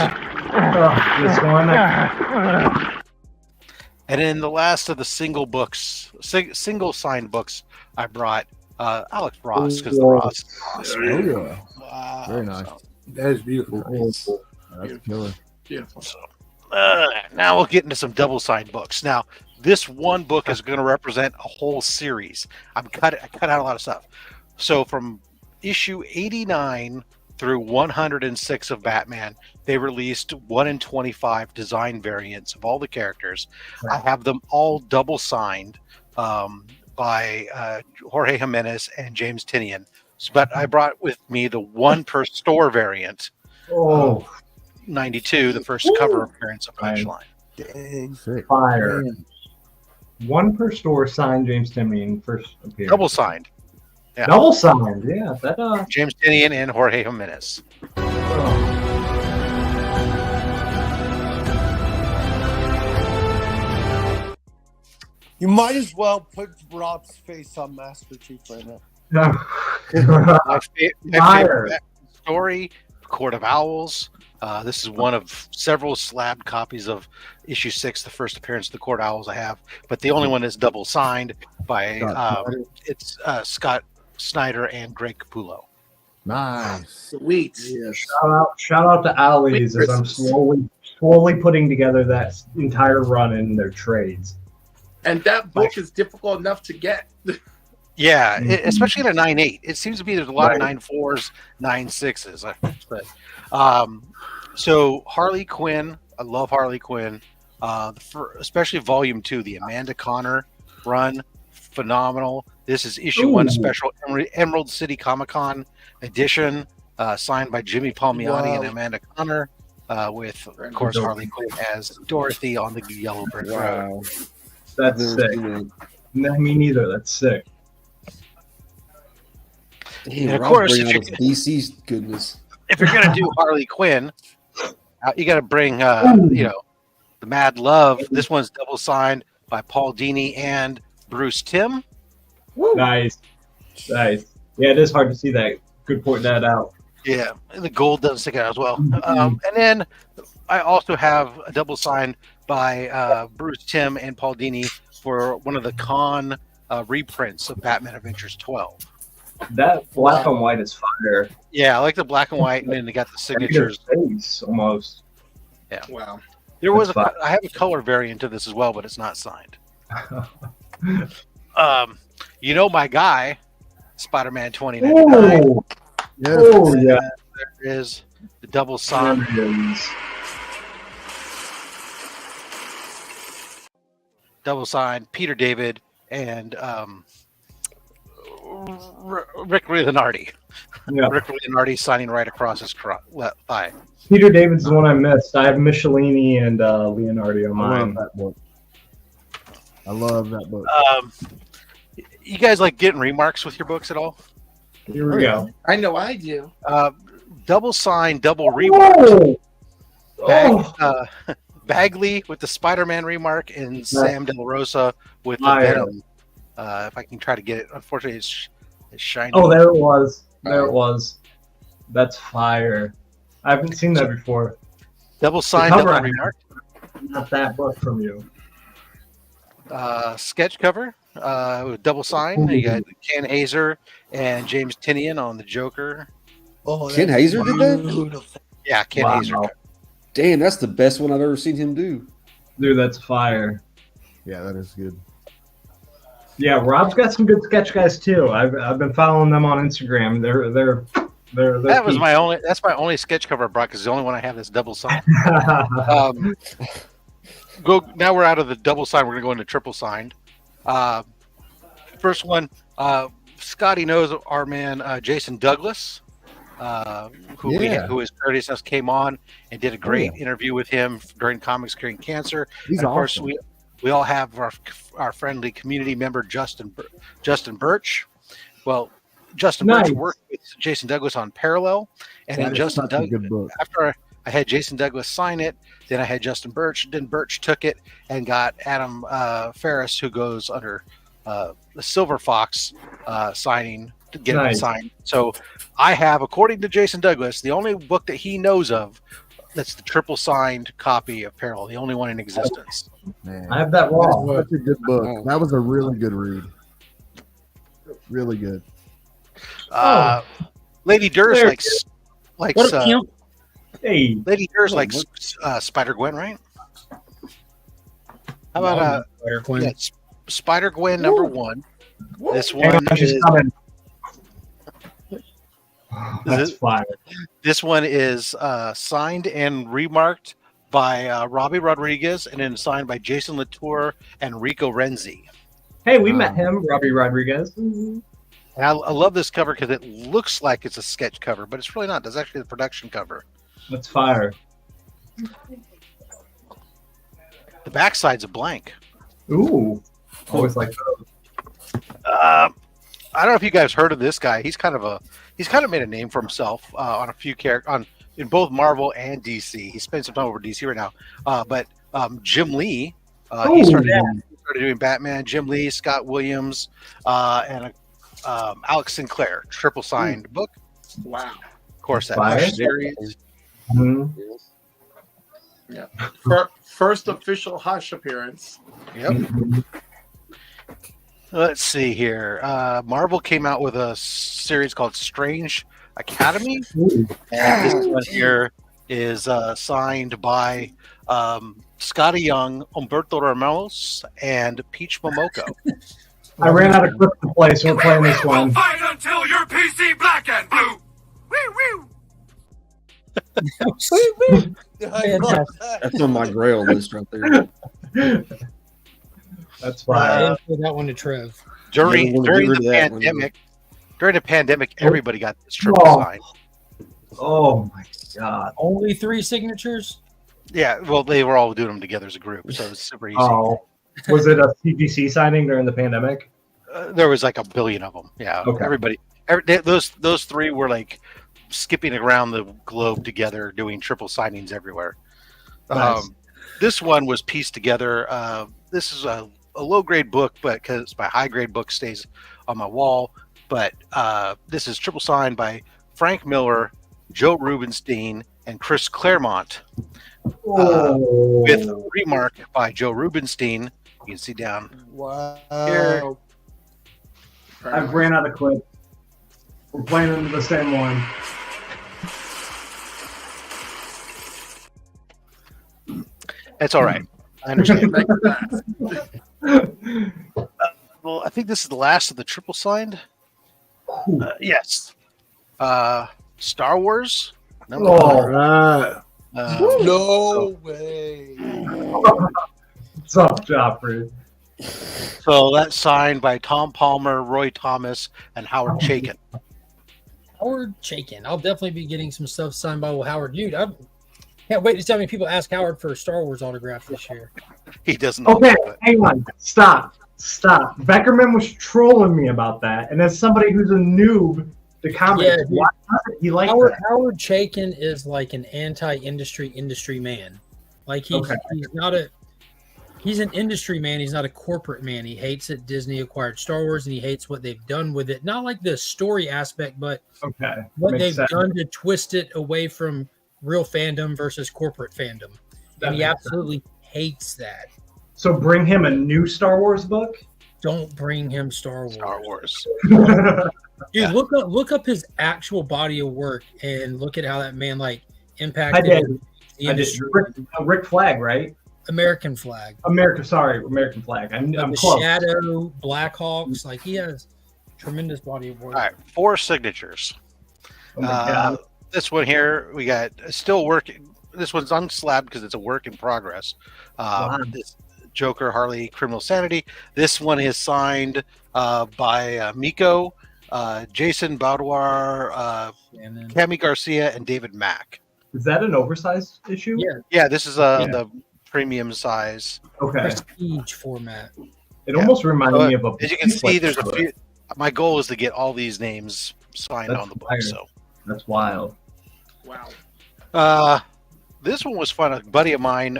one. And then the last of the single signed books I brought Alex Ross, because the Ross. Wow, very nice. That is beautiful. Nice. That's killer. Beautiful. So, now we'll get into some double signed books. Now, this one book is going to represent a whole series. I cut out a lot of stuff. So from issue 89 through 106 of Batman, they released 1 in 25 design variants of all the characters. I have them all double signed by Jorge Jimenez and James Tinian. But I brought with me the 1 per store variant. 92, the first cover appearance of Punchline. Dang. Fire. Dang. 1 per store signed James Tinian first appearance. Double signed. Yeah. Double signed, yeah. That James Tinian and Jorge Jimenez. You might as well put Rob's face on Master Chief right now. My favorite story, Court of Owls. This is one of several slabbed copies of issue 6, the first appearance of the Court of Owls I have, but the only one that's double signed by Scott Snyder and Greg Capullo. Nice. Sweet. Yes. Shout out to Owlies as I'm slowly putting together that entire run in their trades. And that book is difficult enough to get. Yeah, especially at a 9.8. It seems to be there's a lot of 9.4s, 9.6s. But so Harley Quinn, I love Harley Quinn. Especially Volume 2, the Amanda Connor run, phenomenal. This is issue 1 special Emerald City Comic Con edition, signed by Jimmy Palmiotti and Amanda Connor, with of course Harley Quinn as Dorothy on the Yellow Brick Road. That's sick. No, me neither. That's sick. Hey, and of course, if DC's goodness. If you're gonna do Harley Quinn, you got to bring the Mad Love. This one's double signed by Paul Dini and Bruce Timm. Woo. Nice. Yeah, it is hard to see that. Good pointing that out. Yeah, the gold doesn't stick out as well. And then I also have a double signed by Bruce Timm and Paul Dini for one of the Con reprints of Batman Adventures 12. That black and white is fire. Yeah, I like the black and white, and then they got the signatures. Face, almost. Yeah. Wow. There was I have a color variant of this as well, but it's not signed. My guy, Spider-Man 2099. Oh, yeah. There is the double signed double signed Peter David and Rick Leonardi. Yeah. Rick Leonardi signing right across his left thigh. Peter David's the one I missed. I have Michelini and Leonardi on I love mine. that book. I love that book. You guys like getting remarks with your books at all? Here we go. I know I do. Double signed, double remark. Oh! Bagley with the Spider-Man remark and Sam De La Rosa with the Fire. Venom. If I can try to get it. Unfortunately, it's shiny. Oh, there it was. There it was. That's fire. I haven't seen that before. Double signed, cover double I remark. Not that book from you. Sketch cover. Double signed. You got Ken Hazer and James Tinian on the Joker. Oh, Ken Hazer did that? beautiful. Yeah, Ken Hazer. Damn, that's the best one I've ever seen him do. Dude, that's fire. Yeah, that is good. Yeah, Rob's got some good sketch guys too. I've been following them on Instagram. They're That was my only. That's my only sketch cover I brought because the only one I have is double signed. Now we're out of the double signed. We're gonna go into triple signed. First one, Scotty knows our man Jason Douglas, who is courteous us came on and did a great interview with him during Comics Curing Cancer. He's and of awesome. course, we all have our friendly community member Justin Birch. Well, Justin Birch worked with Jason Douglas on Parallel, and then Justin Douglas. After I had Jason Douglas sign it, then I had Justin Birch. Then Birch took it and got Adam Ferris, who goes under the Silver Fox signing to get it signed. So I have, according to Jason Douglas, the only book that he knows of that's the triple signed copy of Parallel, the only one in existence. Man, I have that wrong. That's such a good book. That was a really good read. Really good. Lady Derrz likes hey, Lady Derrz likes Spider Gwen, right? How about Spider Gwen? Yeah, Spider Gwen #1. This hang one on, she's is coming. That's fire. This one is signed and remarked by Robbie Rodriguez, and then signed by Jason Latour and Rico Renzi. Hey, we met him, Robbie Rodriguez. And I love this cover because it looks like it's a sketch cover, but it's really not. It's actually the production cover. That's fire. The backside's a blank. Ooh, always like those. I don't know if you guys heard of this guy. He's kind of made a name for himself on a few characters in both Marvel and DC. He spends some time over DC right now. But Jim Lee, he started doing Batman. Jim Lee, Scott Williams, and Alex Sinclair, triple signed book. Wow. Of course, that Fire. series. Mm-hmm. Yeah. First official Hush appearance. Yep. Let's see here. Marvel came out with a series called Strange Academy. And this one here is signed by Scotty Young, Humberto Ramos, and Peach Momoko. I ran out of clips to play, so we're playing this one. Fight until your PC black and blue. Woo woo. That's on my Grail list right there. That's fine. That one to Trev. During the pandemic, everybody got this triple sign. Oh my god! Only 3 signatures. Yeah, well, they were all doing them together as a group, so it was super easy. Oh, was it a CGC signing during the pandemic? There was like a billion of them. Yeah, Okay. Those 3 were like skipping around the globe together, doing triple signings everywhere. Nice. This one was pieced together. This is a low grade book, but because my high grade book stays on my wall. But this is triple signed by Frank Miller, Joe Rubenstein, and Chris Claremont, with a remark by Joe Rubenstein. You can see down here. I've ran out of clips. We're playing into the same one. That's all right. I understand. Well, I think this is the last of the triple signed. Yes. Star Wars. Right. No way. What's up, Joffrey? So that's signed by Tom Palmer, Roy Thomas, and Howard Chaykin. Howard Chaykin. I'll definitely be getting some stuff signed by Howard. Dude, I can't wait to see how many people ask Howard for a Star Wars autograph this year. He doesn't. Okay, hang on. Stop. Beckerman was trolling me about that, and as somebody who's a noob to comics, why doesn't he like that? Howard Chaykin is like an anti-industry man. Like he's not a. He's an industry man. He's not a corporate man. He hates that Disney acquired Star Wars, and he hates what they've done with it. Not like the story aspect, but what they've done to twist it away from real fandom versus corporate fandom. And he absolutely hates that. So bring him a new Star Wars book? Don't bring him Star Wars. Dude, look up his actual body of work and look at how that man impacted the industry. Rick Flag, right? American Flag. American Flag. I'm close. Shadow, Blackhawks. He has tremendous body of work. All right, 4 signatures. Oh my God. This one here, we got still working. This one's unslabbed because it's a work in progress. This Joker, Harley, Criminal Sanity. This one is signed by Miko, Jason Baudoir, Cami Garcia, and David Mack. Is that an oversized issue? Yeah. This is the premium size. Okay. Prestige format. It almost reminded me of a. As you can see, there's a few. My goal is to get all these names signed on the book. So that's wild. Wow. This one was fun. A buddy of mine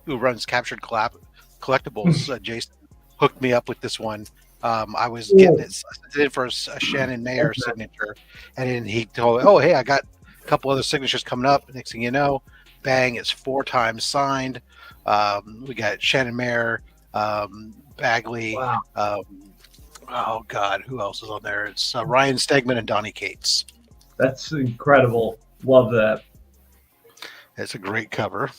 who runs Captured Collectibles, Jason, hooked me up with this one. I was getting it for a Shannon Mayer signature, and then he told me, "Oh, hey, I got a couple other signatures coming up." Next thing you know, bang! It's 4 times signed. We got Shannon Mayer, Bagley. Wow. Oh God, who else is on there? It's Ryan Stegman and Donnie Cates. That's incredible. Love that. It's a great cover.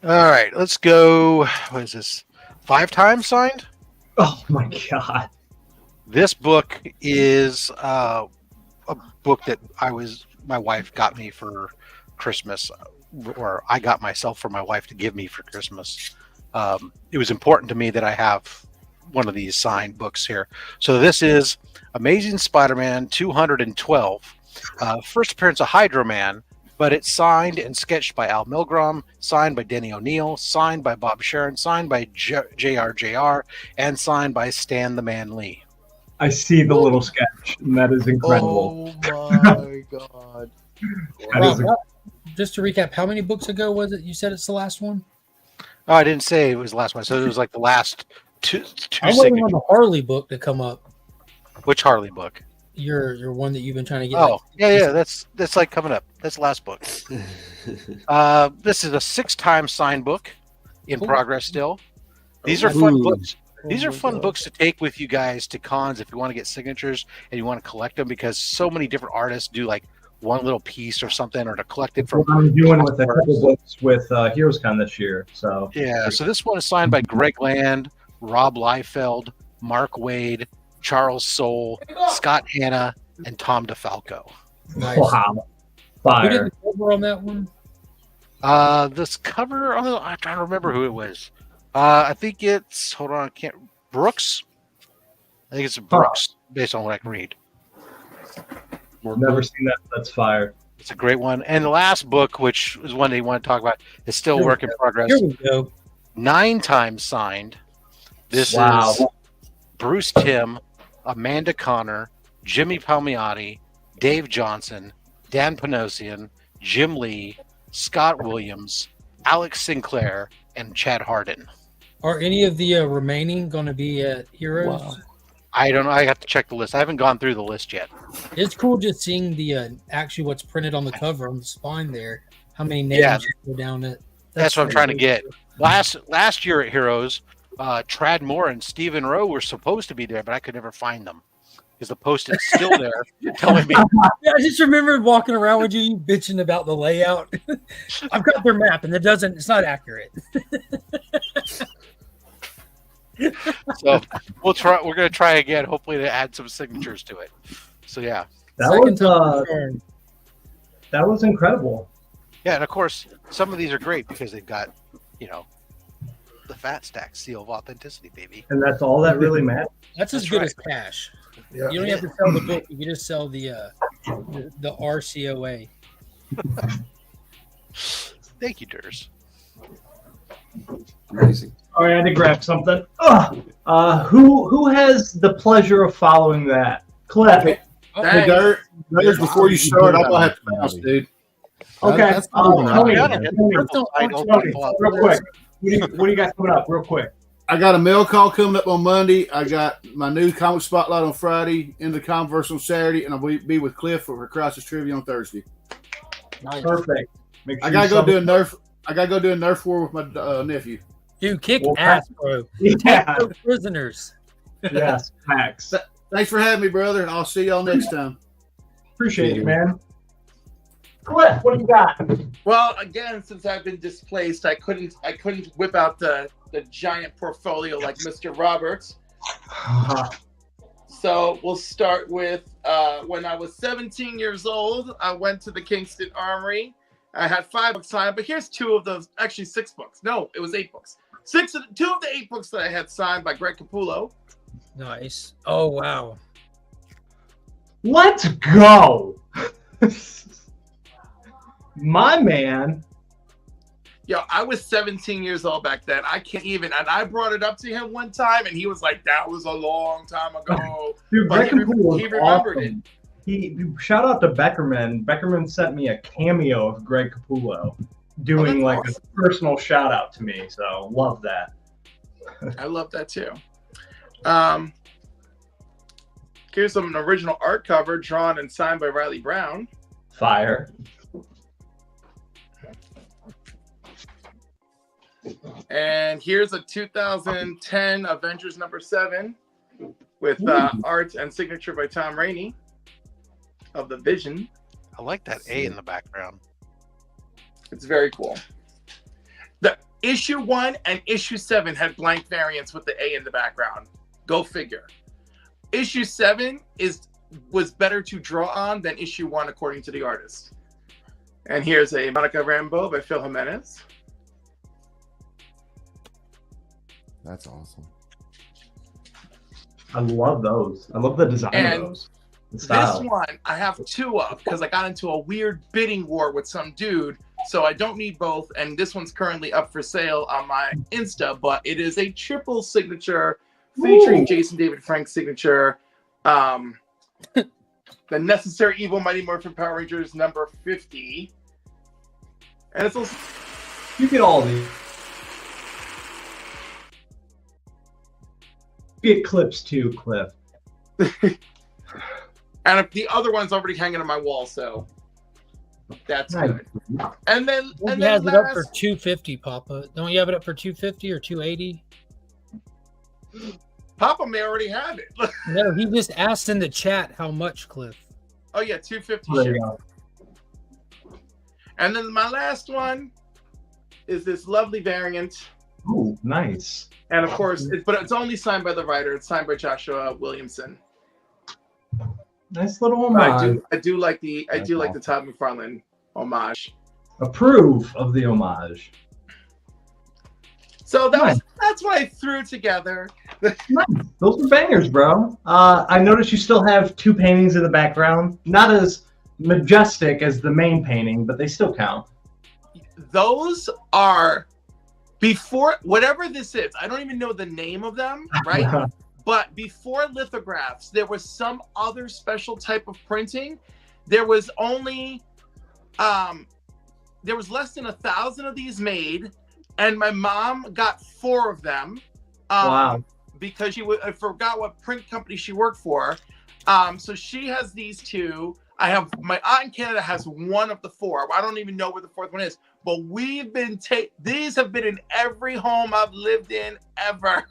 All right, let's go. What is this? 5 times signed? Oh my God. This book is a book that my wife got me for Christmas, or I got myself for my wife to give me for Christmas. It was important to me that I have one of these signed books here. So this is Amazing Spider-Man 212. First appearance of Hydro Man, but it's signed and sketched by Al Milgrom, signed by Denny O'Neil, signed by Bob Sharon, signed by JRJR, and signed by Stan the Man Lee. I see the little sketch, and that is incredible. Oh my God. Just to recap, how many books ago was it? You said it's the last one? Oh, I didn't say it was the last one. So it was like the last two I'm waiting on the Harley book to come up. Which Harley book? Your one that you've been trying to get. Oh, yeah. That's like coming up. That's the last book. This is a 6 times signed book in progress still. These are fun books. These are fun books to take with you guys to cons if you want to get signatures and you want to collect them, because so many different artists do like one little piece or something, or to collect it from. I'm doing with a couple books with HeroesCon this year. So yeah, so this one is signed by Greg Land, Rob Liefeld, Mark Wade, Charles Soule, Scott Hanna, and Tom DeFalco. Nice. Wow, Who fire! did the cover on that one? This cover, I'm trying to remember who it was. I think it's Brooks. I think it's Brooks, based on what I can read. Never seen that. That's fire. It's a great one. And the last book, which is one that you want to talk about, is still work in progress. Here we go. 9 times signed. This is Bruce Timm, Amanda Connor, Jimmy Palmiotti, Dave Johnson, Dan Panosian, Jim Lee, Scott Williams, Alex Sinclair, and Chad Hardin. Are any of the remaining going to be at Heroes? Wow. I don't know. I have to check the list. I haven't gone through the list yet. It's cool just seeing the actually what's printed on the cover on the spine there. How many names go down it? That's what I'm trying to get. Last year at Heroes, Trad Moore and Stephen Rowe were supposed to be there, but I could never find them because the post-it's still there telling me. Yeah, I just remembered walking around with you bitching about the layout. I've got their map, and it's not accurate. So we'll try. We're going to try again, hopefully to add some signatures to it. So yeah, that was incredible. Yeah, and of course, some of these are great because they've got, the fat stack seal of authenticity, baby. And that's all that really matters. That's as good as cash. Yeah. You don't have to sell the book. You can just sell the RCOA. Thank you, Derrz. Amazing. All right, I had to grab something. Who has the pleasure of following that? Cliff. Hey, Thanks. Derrz, before you start, I'm gonna have to bounce, dude. Okay. That's cool, man. Tony, I don't get the purple side open until real quick. What do you got coming up, real quick? I got a mail call coming up on Monday. I got my new comic spotlight on Friday, in the Converse on Saturday, and I'll be with Cliff for Crisis Trivia on Thursday. Nice. Perfect. Make I sure gotta you go do a sub- Nerf. I gotta go do a Nerf war with my nephew. Dude, kick Well, ass, bro. Yeah. Take no prisoners. Yes, Max. Thanks for having me, brother. I'll see y'all next time. Appreciate you, man. Cliff, what do you got? Well, again, since I've been displaced, I couldn't whip out the giant portfolio like Mr. Roberts. So we'll start with when I was 17 years old, I went to the Kingston Armory. I had 5 books signed, but here's 2 of those, actually 6 books. No, it was 8 books. 2 of the 8 books that I had signed by Greg Capullo. Nice. Oh, wow. Let's go. My man. Yo, I was 17 years old back then. I can't even, and I brought it up to him one time, and he was like, "That was a long time ago." Dude, But Greg Capullo he was remembered awesome. He shout out to Beckerman. Beckerman sent me a cameo of Greg Capullo doing like awesome. a personal shout out to me. So love that. I love that too. Here's an original art cover drawn and signed by Riley Brown. Fire. And here's a 2010 Avengers #7 with art and signature by Tom Rainey of the Vision. I like that A in the background. It's very cool. The issue 1 and issue 7 had blank variants with the A in the background. Go figure. Issue 7 was better to draw on than issue 1 according to the artist. And here's a Monica Rambeau by Phil Jimenez. That's awesome. I love those. I love the design And of those. The This style. one I have 2 of because I got into a weird bidding war with some dude, so I don't need both. And this one's currently up for sale on my Insta, but it is a triple signature featuring Ooh. Jason David Frank's signature. The Necessary Evil Mighty Morphin Power Rangers #50, and it's also You get all these. Get clips too, Cliff. and the other one's already hanging on my wall, so that's Nice. good. And then He and has then it up for last, $250, Papa. Don't you have it up for $250 or $280? Papa may already have it. No, he just asked in the chat how much, Cliff. Oh yeah, 250 There you shit. go. And then my last one is this lovely variant. Ooh, nice. And of course, but it's only signed by the writer. It's signed by Joshua Williamson. Nice little But homage. I do like the That's Todd McFarlane homage. Approve of the homage. So that's what I threw together. Nice. Those are bangers, bro. I noticed you still have 2 paintings in the background. Not as majestic as the main painting, but they still count. Those are before whatever this is. I don't even know the name of them, right? But before lithographs, there was some other special type of printing. There was only there was less than 1,000 of these made, and my mom got 4 of them. Wow. Because I forgot what print company she worked for. So she has these 2. I have my aunt in Canada has 1 of the 4. I don't even know where the 4th one is. But we've been these have been in every home I've lived in ever.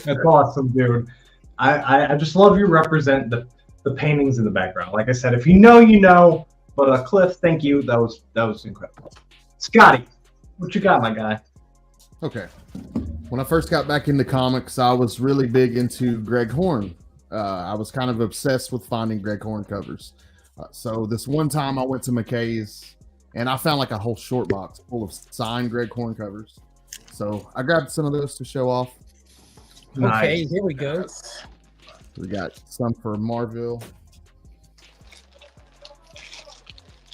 That's awesome, dude. I just love you represent the paintings in the background. Like I said, if you know, you know. But Cliff, thank you. That was incredible. Scotty, what you got, my guy? Okay. When I first got back into comics, I was really big into Greg Horn. I was kind of obsessed with finding Greg Horn covers. So this one time I went to McKay's and I found like a whole short box full of signed Greg Horn covers. So I grabbed some of those to show off. Okay, here we go. We got some for Marvel.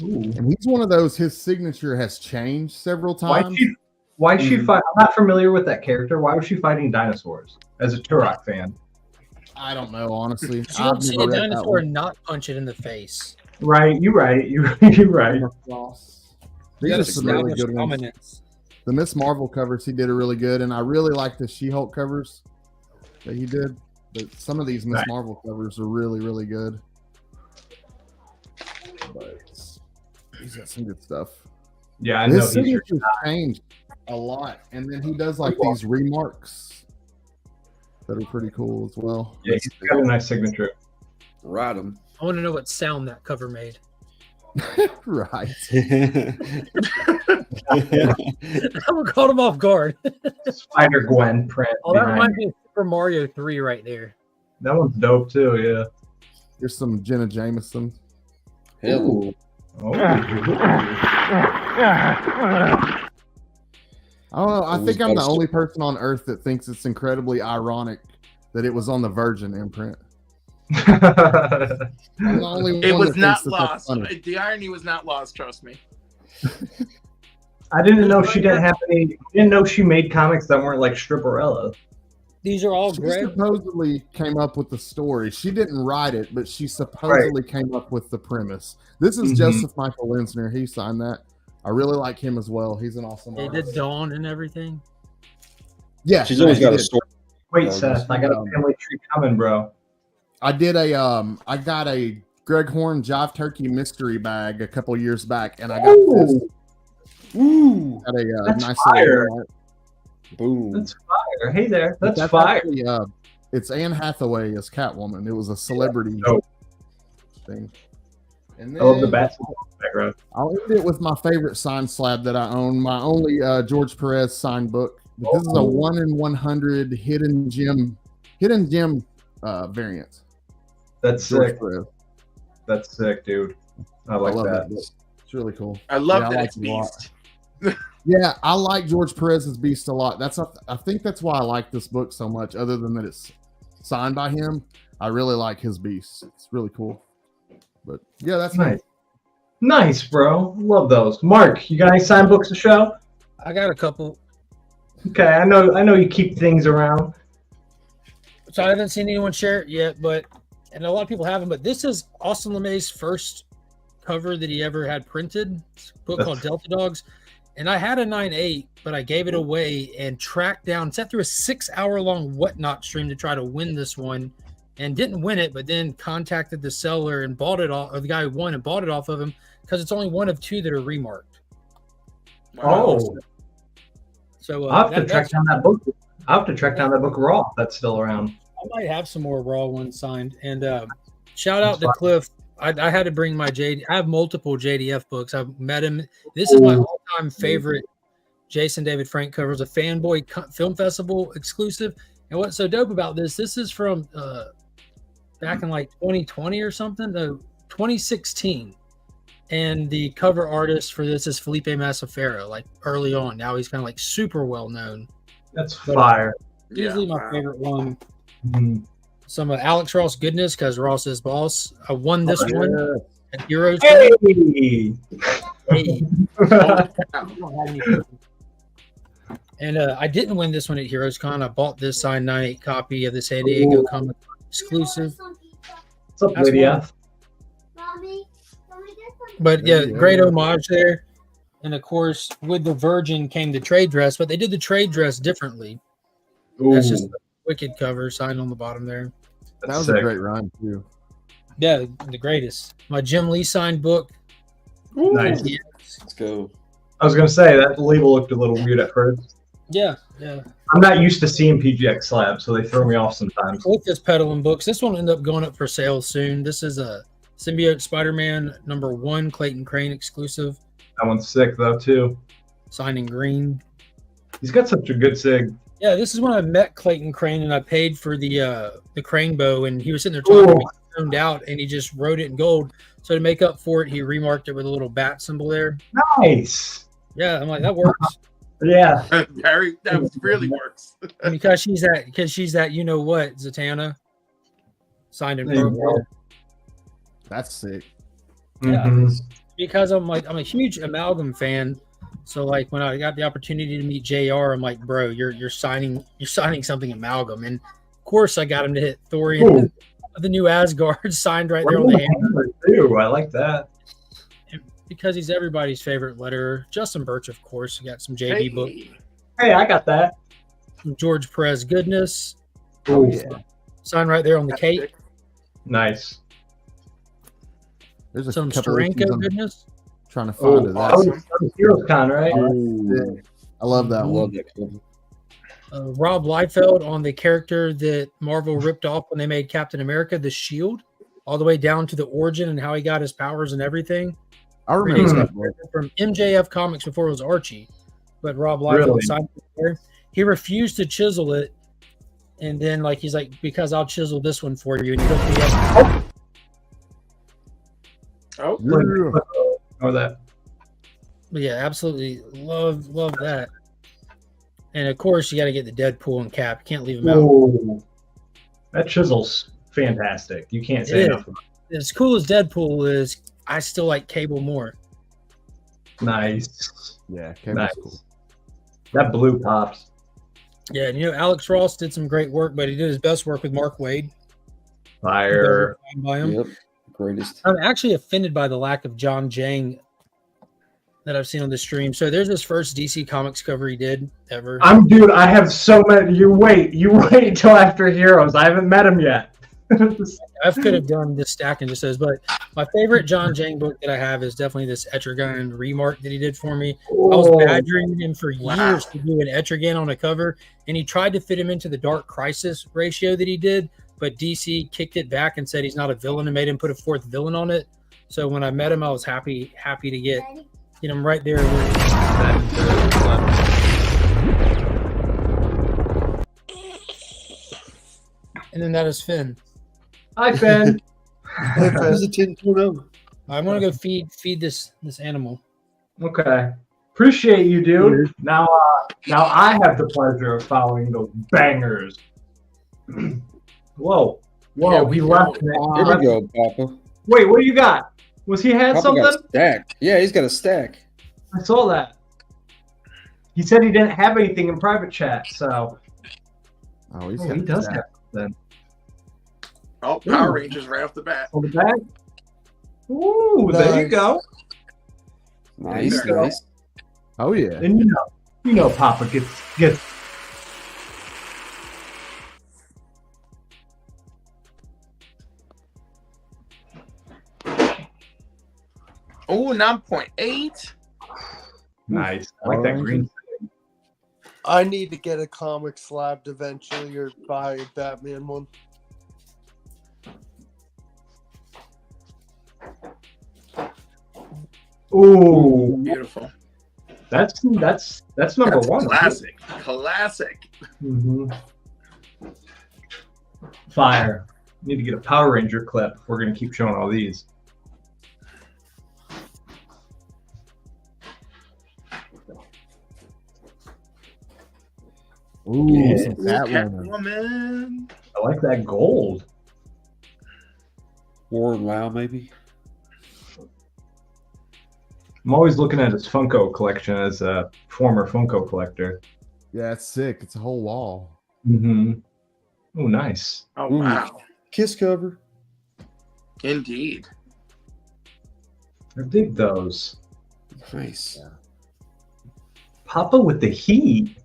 Ooh. And he's one of those, his signature has changed several times. Why is she fight? I'm not familiar with that character. Why was she fighting dinosaurs as a Turok fan? I don't know, honestly. You don't see a dinosaur not punch it in the face. Right, you're right. You're right. These are some really good ones. Dominance. The Miss Marvel covers, he did a really good, and I really like the She-Hulk covers that he did. But some of these Miss Marvel covers are really, really good. But he's got some good stuff. Yeah, I know. His signature's changed a lot, and then he does like these remarks that are pretty cool as well. Yeah, he's got a nice signature. Ride him. I want to know what sound that cover made. Right. That one caught him off guard. Spider-Gwen print. Oh, that reminds me of Super Mario 3 right there. That one's dope too, yeah. Here's some Jenna Jameson. Ooh. Oh. I don't know. I think I'm the only person on earth that thinks it's incredibly ironic that it was on the Virgin imprint. I'm the only It one was that not thinks that that's lost. funny. The irony was not lost. Trust me. I didn't know she didn't have any. Didn't know she made comics that weren't like Stripperella. These are all She great. supposedly came up with the story. She didn't write it, but she supposedly came up with the premise. This is Joseph Michael Linsner. He signed that. I really like him as well. He's an awesome They artist. did Dawn and everything. Yeah, She's always got a story. Wait, Seth, I got a family tree coming, bro. I did I got a Greg Horn Jive Turkey mystery bag a couple years back, and I got this. Ooh. Got a That's nice fire. little art. Boom. That's fire. Hey there. That's That's fire. actually, it's Anne Hathaway as Catwoman. It was a celebrity thing. And I love the then basketball background. I'll end it with my favorite sign slab that I own, my only George Perez signed book. But this is a 1 in 100 hidden gem variant. That's George sick. Perez. That's sick, dude. I like love that. book. It's really cool. I love Yeah, I that like it's it a lot. Beast. Yeah, I like George Perez's Beast a lot. I think that's why I like this book so much. Other than that it's signed by him, I really like his Beast. It's really cool. But yeah, that's Nice. Nice, bro. Love those. Mark, you got any signed books to show? I got a couple. Okay, I know you keep things around. So I haven't seen anyone share it yet, and a lot of people haven't. But this is Austin LeMay's first cover that he ever had printed. It's a book called Delta Dogs. And I had a 9.8, but I gave it away and sat through a 6-hour-long Whatnot stream to try to win this one, and didn't win it. But then contacted the seller and bought it off, or the guy who won and bought it off of him, because it's only one of 2 that are remarked. Oh, so I'll have to track down that book. I'll have to track down that book raw. If that's still around. I might have some more raw ones signed. And shout out to Cliff. I had to bring my JD. I have multiple JDF books. I've met him. This is my all-time favorite Jason David Frank cover. It's a Fanboy Film Festival exclusive. And what's so dope about this is from back in like 2020 or something, 2016. And the cover artist for this is Felipe Masafera, like early on. Now he's kind of like super well known. That's fire. Easily my favorite one. Mhm. Some of Alex Ross goodness, because Ross is boss. I won this one at Heroes. Hey! Hey. And I didn't win this one at Heroes Con. I bought this signed 9.8 copy of the San Diego Comic exclusive. What's up, Lydia? But yeah, great homage there. And of course, with the Virgin came the trade dress, but they did the trade dress differently. That's just a wicked cover signed on the bottom there. That was a great rhyme too. Yeah, the greatest. My Jim Lee signed book. Nice. Yeah. Let's go. I was gonna say that label looked a little weird at first. Yeah. I'm not used to seeing PGX slabs, so they throw me off sometimes. I like this peddling books. This one will end up going up for sale soon. This is a Symbiote Spider-Man #1 Clayton Crane exclusive. That one's sick though too. Signed in green. He's got such a good sig. Yeah, this is when I met Clayton Crane and I paid for the Crane bow, and he was sitting there talking to me, zoned out, and he just wrote it in gold. So to make up for it, he remarked it with a little bat symbol there. Nice. Yeah, I'm like, that works. Yeah. That really works. And because she's that you know what, Zatanna. Signed in purple. That's sick. Mm-hmm. Because I'm a huge Amalgam fan. So like when I got the opportunity to meet JR, I'm like, bro, you're signing something Amalgam. And of course I got him to hit Thorian, the new Asgard signed right there on the hammer. Too. I like that. And because he's everybody's favorite letterer. Justin Birch, of course. We got some JD book. Hey, I got that. Some George Perez goodness. Oh yeah. Signed right there on the cape. Nice. There's Some couple Steranko goodness. Trying to find it. That was Heroes Con, right? I love that one. Rob Liefeld on the character that Marvel ripped off when they made Captain America, the Shield, all the way down to the origin and how he got his powers and everything. I remember that from MJF Comics before it was Archie, but Rob Liefeld signed it there. He refused to chisel it, and then he's like, because I'll chisel this one for you, and he hooked me up. Or that. But yeah, absolutely love that. And of course, you got to get the Deadpool and Cap. You can't leave them out. That chisel's fantastic. You can't say enough about it. As cool as Deadpool is, I still like Cable more. Nice. Yeah, Cable's cool. That blue pops. Yeah, and Alex Ross did some great work, but he did his best work with Mark Waid. Fire. By him. Yep. Greatest. I'm actually offended by the lack of John Jang that I've seen on the stream. So there's his first DC Comics cover he did ever. Dude, I have so many. You wait until after Heroes. I haven't met him yet. I could have done this stack and just says, but my favorite John Jang book that I have is definitely this Etrigan remark that he did for me. I was badgering him for years to do an Etrigan on a cover, and he tried to fit him into the Dark Crisis ratio that he did, but DC kicked it back and said he's not a villain and made him put a fourth villain on it. So when I met him, I was happy to get him right there. And then that is Finn. Hi, Finn. There's a 10-2-0. I'm gonna go feed this animal. Okay. Appreciate you, dude. Now I have the pleasure of following those bangers. Whoa. He left me. Here we go, Papa. Wait, what do you got? Was he had Papa something? got a stack. Yeah, he's got a stack. I saw that. He said he didn't have anything in private chat, so. He does have something. Oh, Power Rangers right off the bat. On the back? Ooh, nice. There you go. Nice. Oh yeah. And you know Papa gets Oh, 9.8. Nice. I like that green thing. I need to get a comic slabbed eventually or buy a Batman one. Ooh, beautiful. That's number one. Classic. Mm-hmm. Fire. Need to get a Power Ranger clip. We're gonna keep showing all these. Ooh, that woman. I like that gold. Warren Lau, maybe. I'm always looking at his Funko collection as a former Funko collector. Yeah, it's sick. It's a whole wall. Mm-hmm. Oh, nice. Oh, wow. Kiss cover. Indeed. I dig those. Nice. Yeah. Papa with the heat.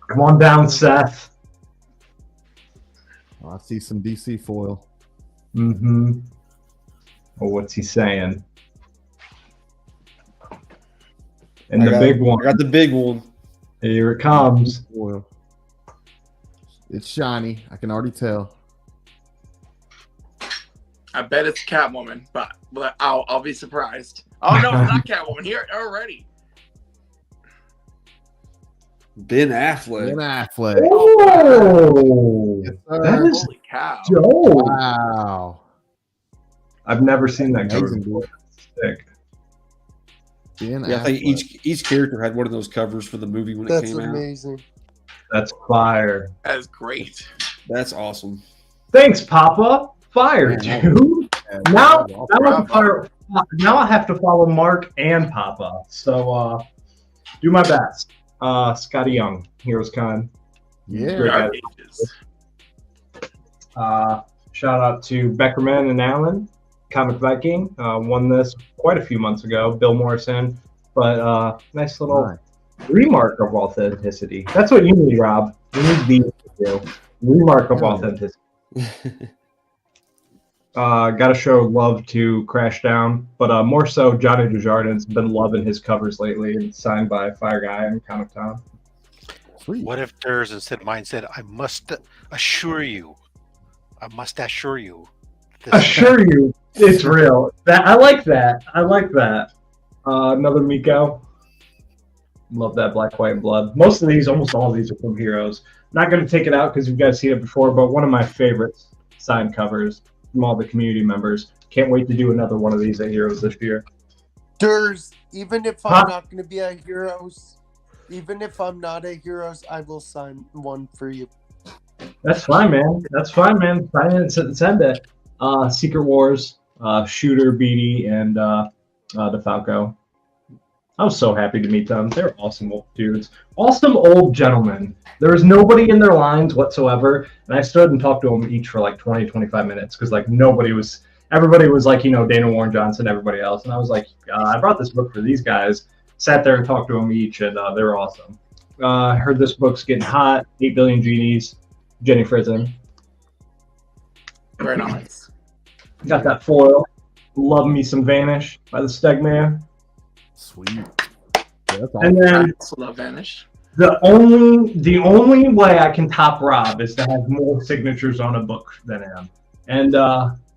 Come on down, Seth. Oh, I see some DC foil. Mm-hmm. Oh, what's he saying? And the big one. I got the big one. Here it comes. Foil. It's shiny. I can already tell. I bet it's Catwoman, but I'll be surprised. Oh no, it's not Catwoman. Here already. Ben Affleck. Oh, yes, that is holy cow! dope. Wow. I've never seen that Amazing, go. Sick. Ben Yeah, I think Affleck. each character had one of those covers for the movie when it That's came out. amazing. That's fire. That's great. That's awesome. Thanks, Papa. Fire, Yeah. dude. Yeah, Now bravo. I have to follow Mark and Papa. So do my best. Scotty Young, Heroes Con. Yeah. Great guy. Dark Ages. Shout out to Beckerman and Allen, Comic Viking. Won this quite a few months ago. Bill Morrison, but nice little Nice. remark of authenticity. That's what you need, Rob. You need these to do. Remark of authenticity. Got to show love to Crash Down, but more so Johnny Desjardins been loving his covers lately, and signed by Fire Guy and Comic Town. Sweet. What if Derrz instead of mine said, I must assure you. Assure you, it's real. I like that. Another Miko. Love that Black, White, and Blood. Almost all of these are from Heroes. Not going to take it out because you guys seen it before, but one of my favorites signed covers from all the community members. Can't wait to do another one of these at Heroes this year. Derrz, even if I'm not going to be at Heroes, I will sign one for you. That's fine, man. Sign it and send it. Secret Wars, Shooter, Beatty, and DeFalco. I was so happy to meet them. They're awesome old dudes. Awesome old gentlemen. There was nobody in their lines whatsoever, and I stood and talked to them each for like 20, 25 minutes because like everybody was like, Dana Warren Johnson, everybody else, and I was like, I brought this book for these guys. Sat there and talked to them each, and they were awesome. Heard this book's getting hot. 8 Billion Genies. Jenny Frison. Very nice. Got that foil. Love me some Vanish by the Stegman. Sweet. Yeah, that's awesome. And then I also love Vanish. the only way I can top Rob is to have more signatures on a book than him. And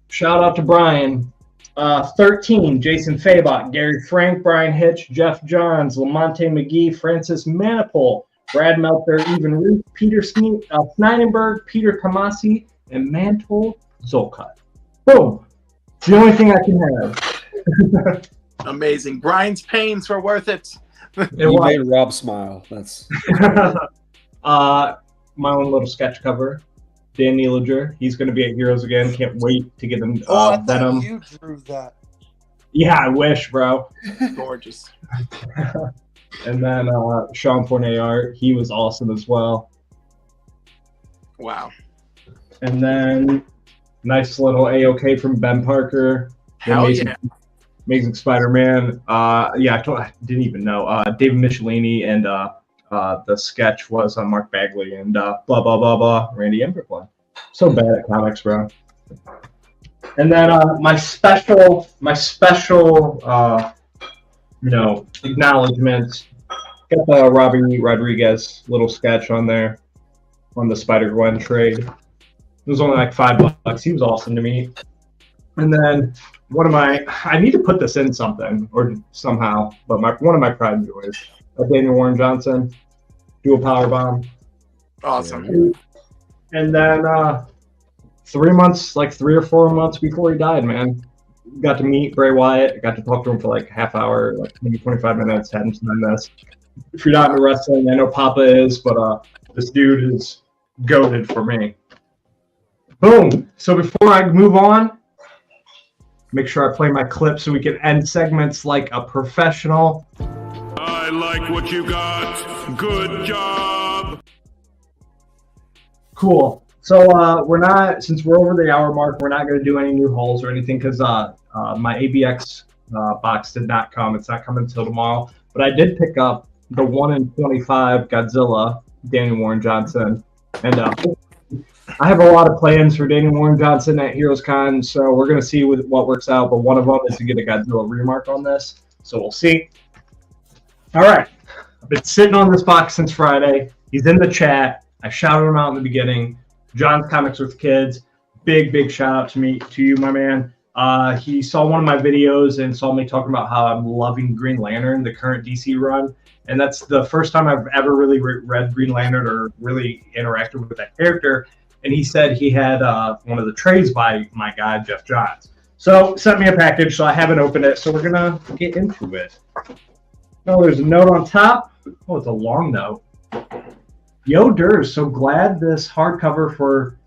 shout out to Brian. 13, Jason Fabot, Gary Frank, Brian Hitch, Jeff Johns, Lamonte McGee, Francis Manipul, Brad Meltzer, Even Ruth, Peter Sneidenberg, Peter Kamasi, and Mantle Zolkut. Boom. It's the only thing I can have. Amazing. Brian's pains were worth it. You made Rob smile. That's my own little sketch cover. Dan Neeliger. He's going to be at Heroes again. Can't wait to get him I Venom. thought you drew that. Yeah, I wish, bro. Gorgeous. And then Sean Fournier art. He was awesome as well. Wow. And then nice little AOK from Ben Parker. Hell yeah. Amazing Spider-Man. I didn't even know. David Michelini, and the sketch was Mark Bagley, and blah, blah, blah, blah, Randy Emberclaw. So bad at comics, bro. And then my special acknowledgement. Got the Robbie Rodriguez little sketch on there on the Spider-Gwen trade. It was only like $5. He was awesome to me. And then I need to put this in something or somehow, but one of my pride and joys, Daniel Warren Johnson, do a power bomb. Awesome. And then 3 or 4 months before he died, man, got to meet Bray Wyatt. Got to talk to him for like a half hour, like maybe 25 minutes. Had him sign this. If you're not into wrestling, I know Papa is, but this dude is goated for me. Boom. So before I move on, make sure I play my clip so we can end segments like a professional. I like what you got. Good job. Cool. So since we're over the hour mark, we're not going to do any new hauls or anything because my ABX box did not come. It's not coming until tomorrow. But I did pick up the 1 in 25 Godzilla, Daniel Warren Johnson. And I have a lot of plans for Daniel Warren Johnson at Heroes Con, so we're going to see what works out. But one of them is to get a Godzilla remark on this. So we'll see. All right. I've been sitting on this box since Friday. He's in the chat. I shouted him out in the beginning. John's Comics with Kids. Big shout out to you, my man. He saw one of my videos and saw me talking about how I'm loving Green Lantern, the current DC run. And that's the first time I've ever really read Green Lantern or really interacted with that character. And he said he had one of the trades by my guy, Jeff Johns. So sent me a package, so I haven't opened it. So we're gonna get into it. Oh, there's a note on top. Oh, it's a long note. Yo, Derrz, so glad this hardcover for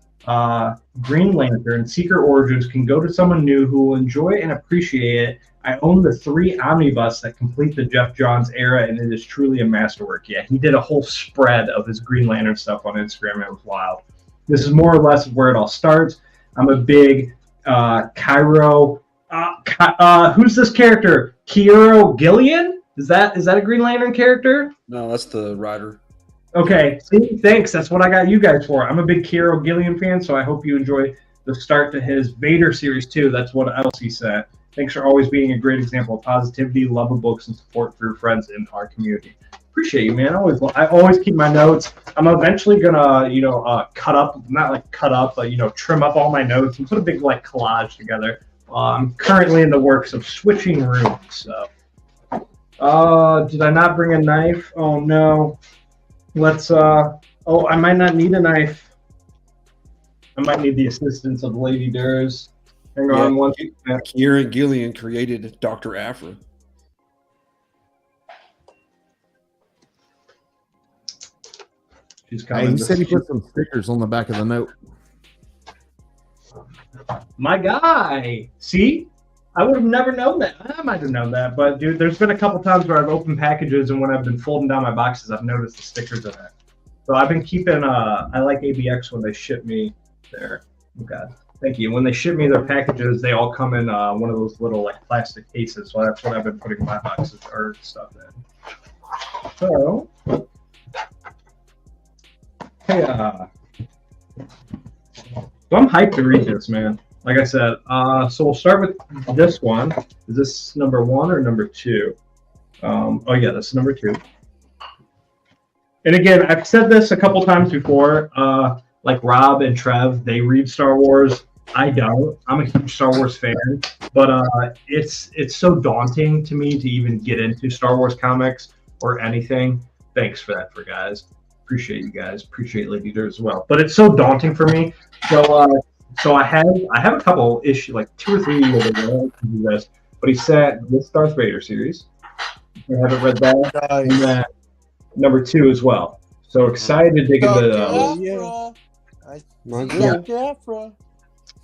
Green Lantern Secret Origins can go to someone new who will enjoy and appreciate it. I own the 3 omnibus that complete the Jeff Johns era, and it is truly a masterwork. Yeah, he did a whole spread of his Green Lantern stuff on Instagram. It was wild. This is more or less where it all starts. I'm a big Cairo. Who's this character? Kiero Gillian? Is that a Green Lantern character? No, that's the writer. Okay, see, thanks. That's what I got you guys for. I'm a big Kiero Gillian fan, so I hope you enjoy the start to his Vader series too. That's what else he said. Thanks for always being a great example of positivity, love of books, and support for your friends in our community. Appreciate you, man. I always keep my notes. I'm eventually gonna, cut up, not like cut up, but trim up all my notes and put a big like collage together. I'm currently in the works of switching rooms. So, did I not bring a knife? Oh no. Let's. I might not need a knife. I might need the assistance of Lady Derrz. Hang on one second. Kieran Gillian created Dr. Aphra. She's Hey, coming. you said he put some stickers on the back of the note. My guy. See? I would have never known that. I might have known that, but dude, there's been a couple times where I've opened packages and when I've been folding down my boxes, I've noticed the stickers in it. So I've been keeping. I like ABX when they ship me their. Oh God, thank you. When they ship me their packages, they all come in one of those little like plastic cases. So that's what I've been putting my boxes or stuff in. So, hey, so I'm hyped to read this, man. Like I said, so we'll start with this one. Is this number 1 or number 2? Oh yeah, this is number 2. And again, I've said this a couple times before. Like Rob and Trev, they read Star Wars. I don't. I'm a huge Star Wars fan, but it's so daunting to me to even get into Star Wars comics or anything. Thanks for that, guys. Appreciate you guys. Appreciate Lady Derrz as well. But it's so daunting for me. So I have a couple issues, like 2 or 3 years ago, this, but he said this Darth Vader series. I haven't read that. And then number 2 as well. So excited to dig into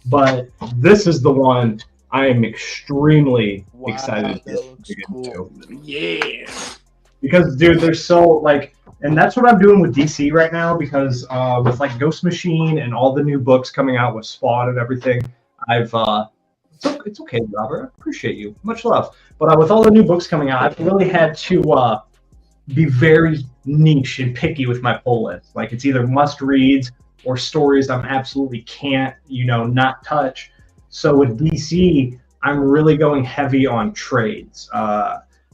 But this is the one I am extremely excited to get into. Yeah. Because dude, they're so like, and that's what I'm doing with DC right now, because with like Ghost Machine and all the new books coming out with Spawn and everything, I've it's okay, Robert. I appreciate you. Much love. But with all the new books coming out, I've really had to be very niche and picky with my pull list. Like it's either must reads or stories I'm absolutely can't, not touch. So with DC, I'm really going heavy on trades.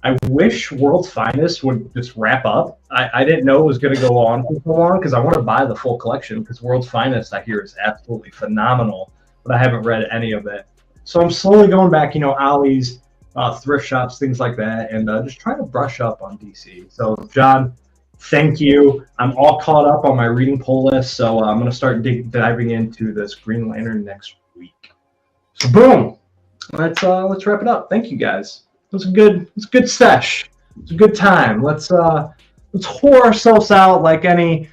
I wish World's Finest would just wrap up. I didn't know it was going to go on for so long because I want to buy the full collection because World's Finest, I hear, is absolutely phenomenal, but I haven't read any of it. So I'm slowly going back, Ollie's, thrift shops, things like that, and just trying to brush up on DC. So, John, thank you. I'm all caught up on my reading pull list, so I'm going to start diving into this Green Lantern next week. So, boom. Let's wrap it up. Thank you, guys. It was a good sesh. It's a good time. Let's whore ourselves out like any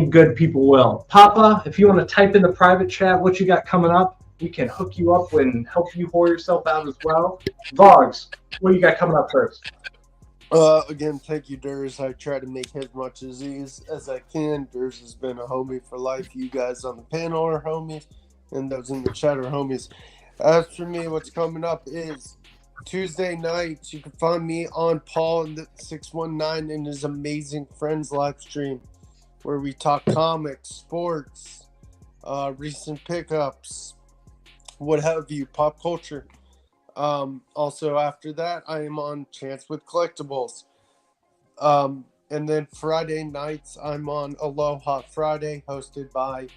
good people will. Papa, if you want to type in the private chat what you got coming up, we can hook you up and help you whore yourself out as well. Vogs, what do you got coming up first? Again, thank you, Derrz. I try to make as much as easy as I can. Derrz has been a homie for life. You guys on the panel are homies, and those in the chat are homies. As for me, what's coming up is Tuesday nights. You can find me on Paul and the 619 in his Amazing Friends live stream, where we talk comics, sports, recent pickups, what have you, pop culture. Also after that, I am on Chance with Collectibles. And then Friday nights, I'm on Aloha Friday, hosted by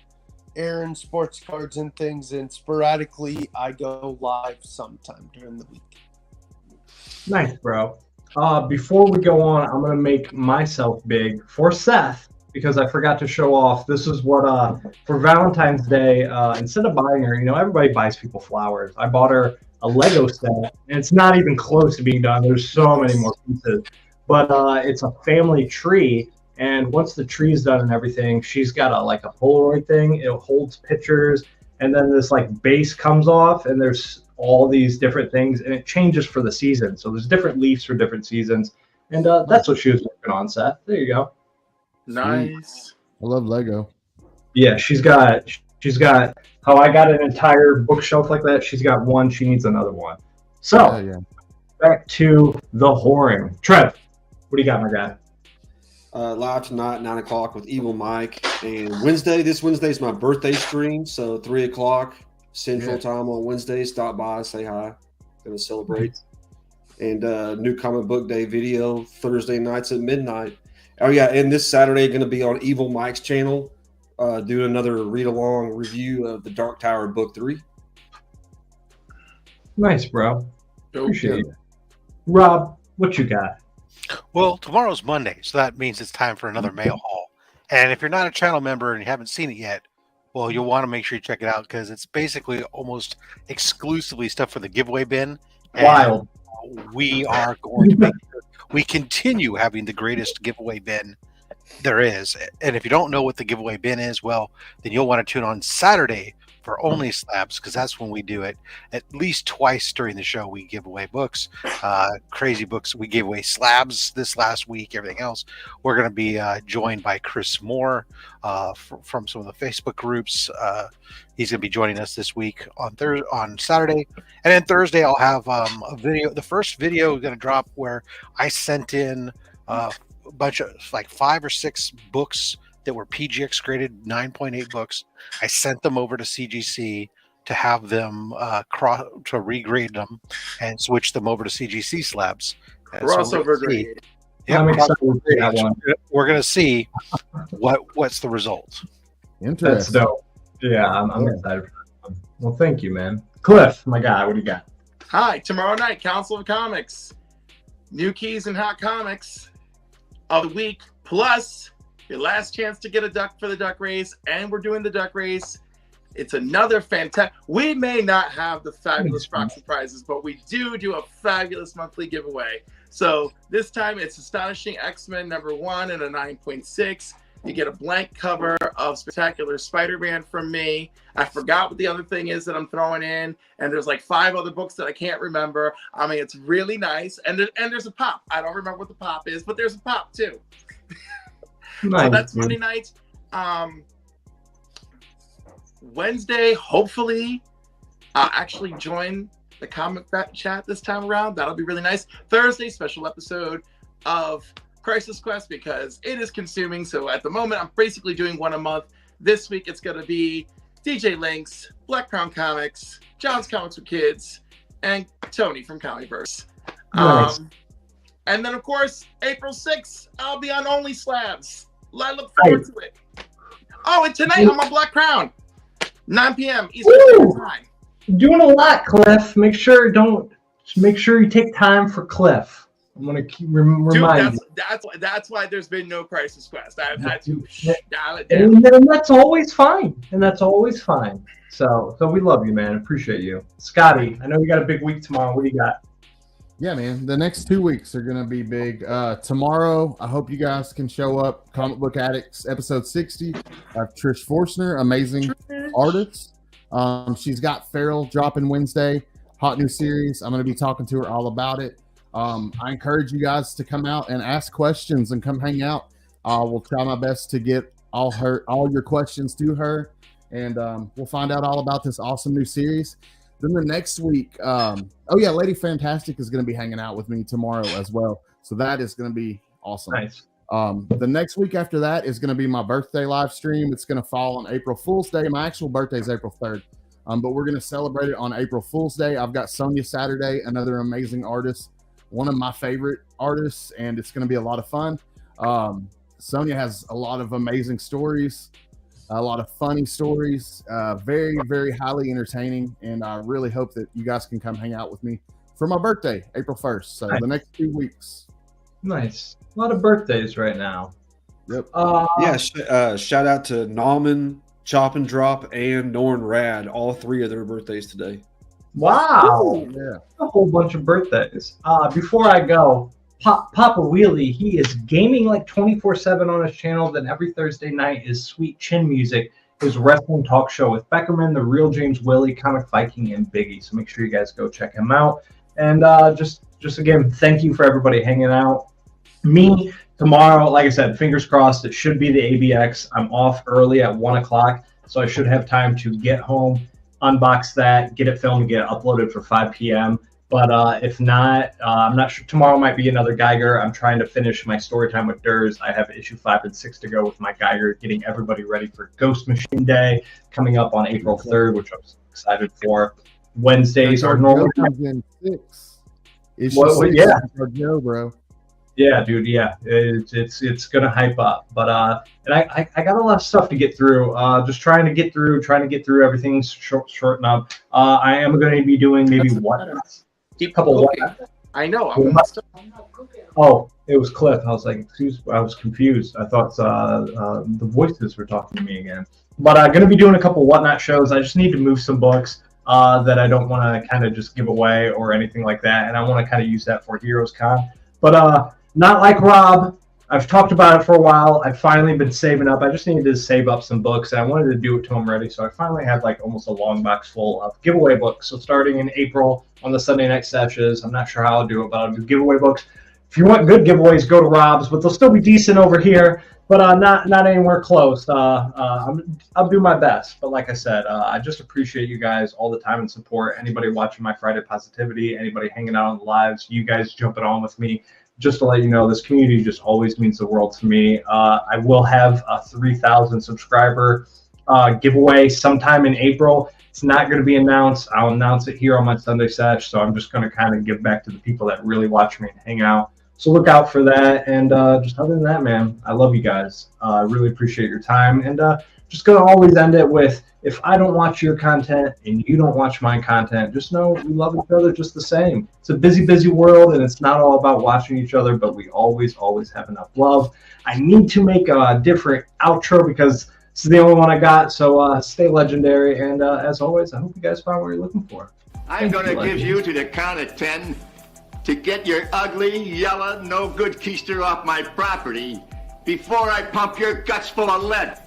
Aaron, Sports Cards and Things, and sporadically I go live sometime during the week. Nice, bro. Before we go on, I'm going to make myself big for Seth, because I forgot to show off. This is what for Valentine's Day, instead of buying her, everybody buys people flowers. I bought her a Lego set, and it's not even close to being done. There's so many more pieces, but it's a family tree. And once the tree's done and everything, she's got a Polaroid thing. It holds pictures, and then this base comes off, and there's all these different things, and it changes for the season. So there's different leaves for different seasons, and that's what she was working on, Seth. There you go. Nice. I love Lego. Yeah, she's got how I got an entire bookshelf like that. She's got one. She needs another one. So back to the whoring. Trev, what do you got, my guy? Live tonight, 9 o'clock with Evil Mike. And this Wednesday is my birthday stream. So 3 o'clock Central Time on Wednesday. Stop by, say hi. Going to celebrate. And new comic book day video Thursday nights at midnight. Oh, yeah. And this Saturday, going to be on Evil Mike's channel, doing another read-along review of The Dark Tower Book 3. Nice, bro. Appreciate it. Rob, what you got? Well, tomorrow's Monday, so that means it's time for another mail haul. And if you're not a channel member and you haven't seen it yet, well, you'll want to make sure you check it out because it's basically almost exclusively stuff for the giveaway bin. Wild. We are going to make sure we continue having the greatest giveaway bin there is. And if you don't know what the giveaway bin is, well, then you'll want to tune on Saturday for only slabs, because that's when we do it. At least twice during the show, we give away books, crazy books. We gave away slabs this last week, everything else. We're going to be joined by Chris Moore from some of the Facebook groups. He's going to be joining us this week on Saturday. And then Thursday, I'll have a video. The first video is going to drop where I sent in a bunch of 5 or 6 books that were PGX graded 9.8 books. I sent them over to CGC to have them to regrade them and switch them over to CGC slabs. Crossover grade. Yeah, I'm excited for that one. We're going to see what's the result. Interesting. That's dope. Yeah, I'm excited for that one. Well, thank you, man. Cliff, my guy, what do you got? Hi, tomorrow night, Council of Comics. New keys and hot comics of the week, plus your last chance to get a duck for the duck race, and we're doing the duck race. It's another fantastic. We may not have the fabulous Proxy prizes, but we do a fabulous monthly giveaway. So this time it's Astonishing X-Men #1 and a 9.6. You get a blank cover of Spectacular Spider-Man from me. I forgot what the other thing is that I'm throwing in, and there's 5 other books that I can't remember. I mean, it's really nice, and there's a pop. I don't remember what the pop is, but there's a pop too. Nice, so that's dude. Monday night. Wednesday, hopefully, I'll actually join the comic chat this time around. That'll be really nice. Thursday, special episode of Crisis Quest because it is consuming. So at the moment, I'm basically doing one a month. This week, it's going to be DJ Links, Black Crown Comics, John's Comics for Kids, and Tony from Comiverse. Nice. And then, of course, April 6th, I'll be on Only Slabs. I look forward to it. Oh, and tonight I'm on Black Crown, 9 p.m. Eastern Standard Time. Doing a lot, Cliff. Make sure you take time for Cliff. I'm gonna remind you. That's why there's been no Crisis Quest. I've had to dial it And down. that's always fine. So we love you, man. Appreciate you, Scotty. I know you got a big week tomorrow. What do you got? Yeah, man. The next 2 weeks are going to be big. Tomorrow, I hope you guys can show up. Comic Book Addicts, episode 60. I have Trish Forstner, amazing artist. She's got Feral dropping Wednesday. Hot new series. I'm going to be talking to her all about it. I encourage you guys to come out and ask questions and come hang out. We'll try my best to get all your questions to her. And we'll find out all about this awesome new series. Then the next week, Lady Fantastic is going to be hanging out with me tomorrow as well. So that is going to be awesome. Nice. The next week after that is going to be my birthday live stream. It's going to fall on April Fool's Day. My actual birthday is April 3rd, but we're going to celebrate it on April Fool's Day. I've got Sonia Saturday, another amazing artist, one of my favorite artists, and it's going to be a lot of fun. Sonia has a lot of amazing stories. A lot of funny stories, very, very highly entertaining, and I really hope that you guys can come hang out with me for my birthday, April 1st. So Nice. The next 2 weeks. Nice. A lot of birthdays right now. Yep. Shout out to Nauman, Chop and Drop, and Norn Rad. All three of their birthdays today. Wow. Yeah. A whole bunch of birthdays. Before I go, Papa Wheelie, he is gaming like 24/7 on his channel. Then every Thursday night is Sweet Chin Music, his wrestling talk show with Beckerman, The Real James Willie, Comic Viking, and Biggie. So make sure you guys go check him out. And just again, thank you for everybody hanging out. Me, tomorrow, like I said, fingers crossed, it should be the ABX. I'm off early at 1 o'clock, so I should have time to get home, unbox that, get it filmed, and get it uploaded for 5 p.m. But if not, I'm not sure. Tomorrow might be another Geiger. I'm trying to finish my story time with Derrz. I have issue 5 and 6 to go with my Geiger, getting everybody ready for Ghost Machine Day coming up on April 3rd, which I'm excited for. Wednesdays are normal. In 6. Yeah. For Joe, bro. Yeah, dude. Yeah, it's gonna hype up. But and I got a lot of stuff to get through. Just trying to get through everything. Shorten up. I am going to be doing maybe Keep couple. cooking. I know. Oh, it was Cliff. I was like, I was confused. I thought the voices were talking to me again. But I'm going to be doing a couple Whatnot shows. I just need to move some books that I don't want to kind of just give away or anything like that, and I want to kind of use that for Heroes Con. But not like Rob. I've talked about it for a while. I've finally been saving up. I just needed to save up some books, and I wanted to do it till I'm ready. So I finally had like almost a long box full of giveaway books. So starting in April on the Sunday night sessions, I'm not sure how I'll do it, but I'll do giveaway books. If you want good giveaways, go to Rob's, but they'll still be decent over here, but not anywhere close. I'll do my best. But like I said, I just appreciate you guys all the time and support. Anybody watching my Friday Positivity, anybody hanging out on the lives, you guys jumping on with me. Just to let you know, this community just always means the world to me. I will have a 3,000 subscriber giveaway sometime in April. It's not going to be announced. I'll announce it here on my Sunday Sesh. So I'm just going to kind of give back to the people that really watch me and hang out. So look out for that. And just other than that, man, I love you guys. I really appreciate your time. And just going to always end it with, if I don't watch your content and you don't watch my content, just know we love each other just the same. It's a busy, busy world, and it's not all about watching each other, but we always have enough love. I need to make a different outro because this is the only one I got, so stay legendary. And as always, I hope you guys found what you're looking for. I'm going to give you to the count of 10 to get your ugly, yellow, no-good keister off my property before I pump your guts full of lead.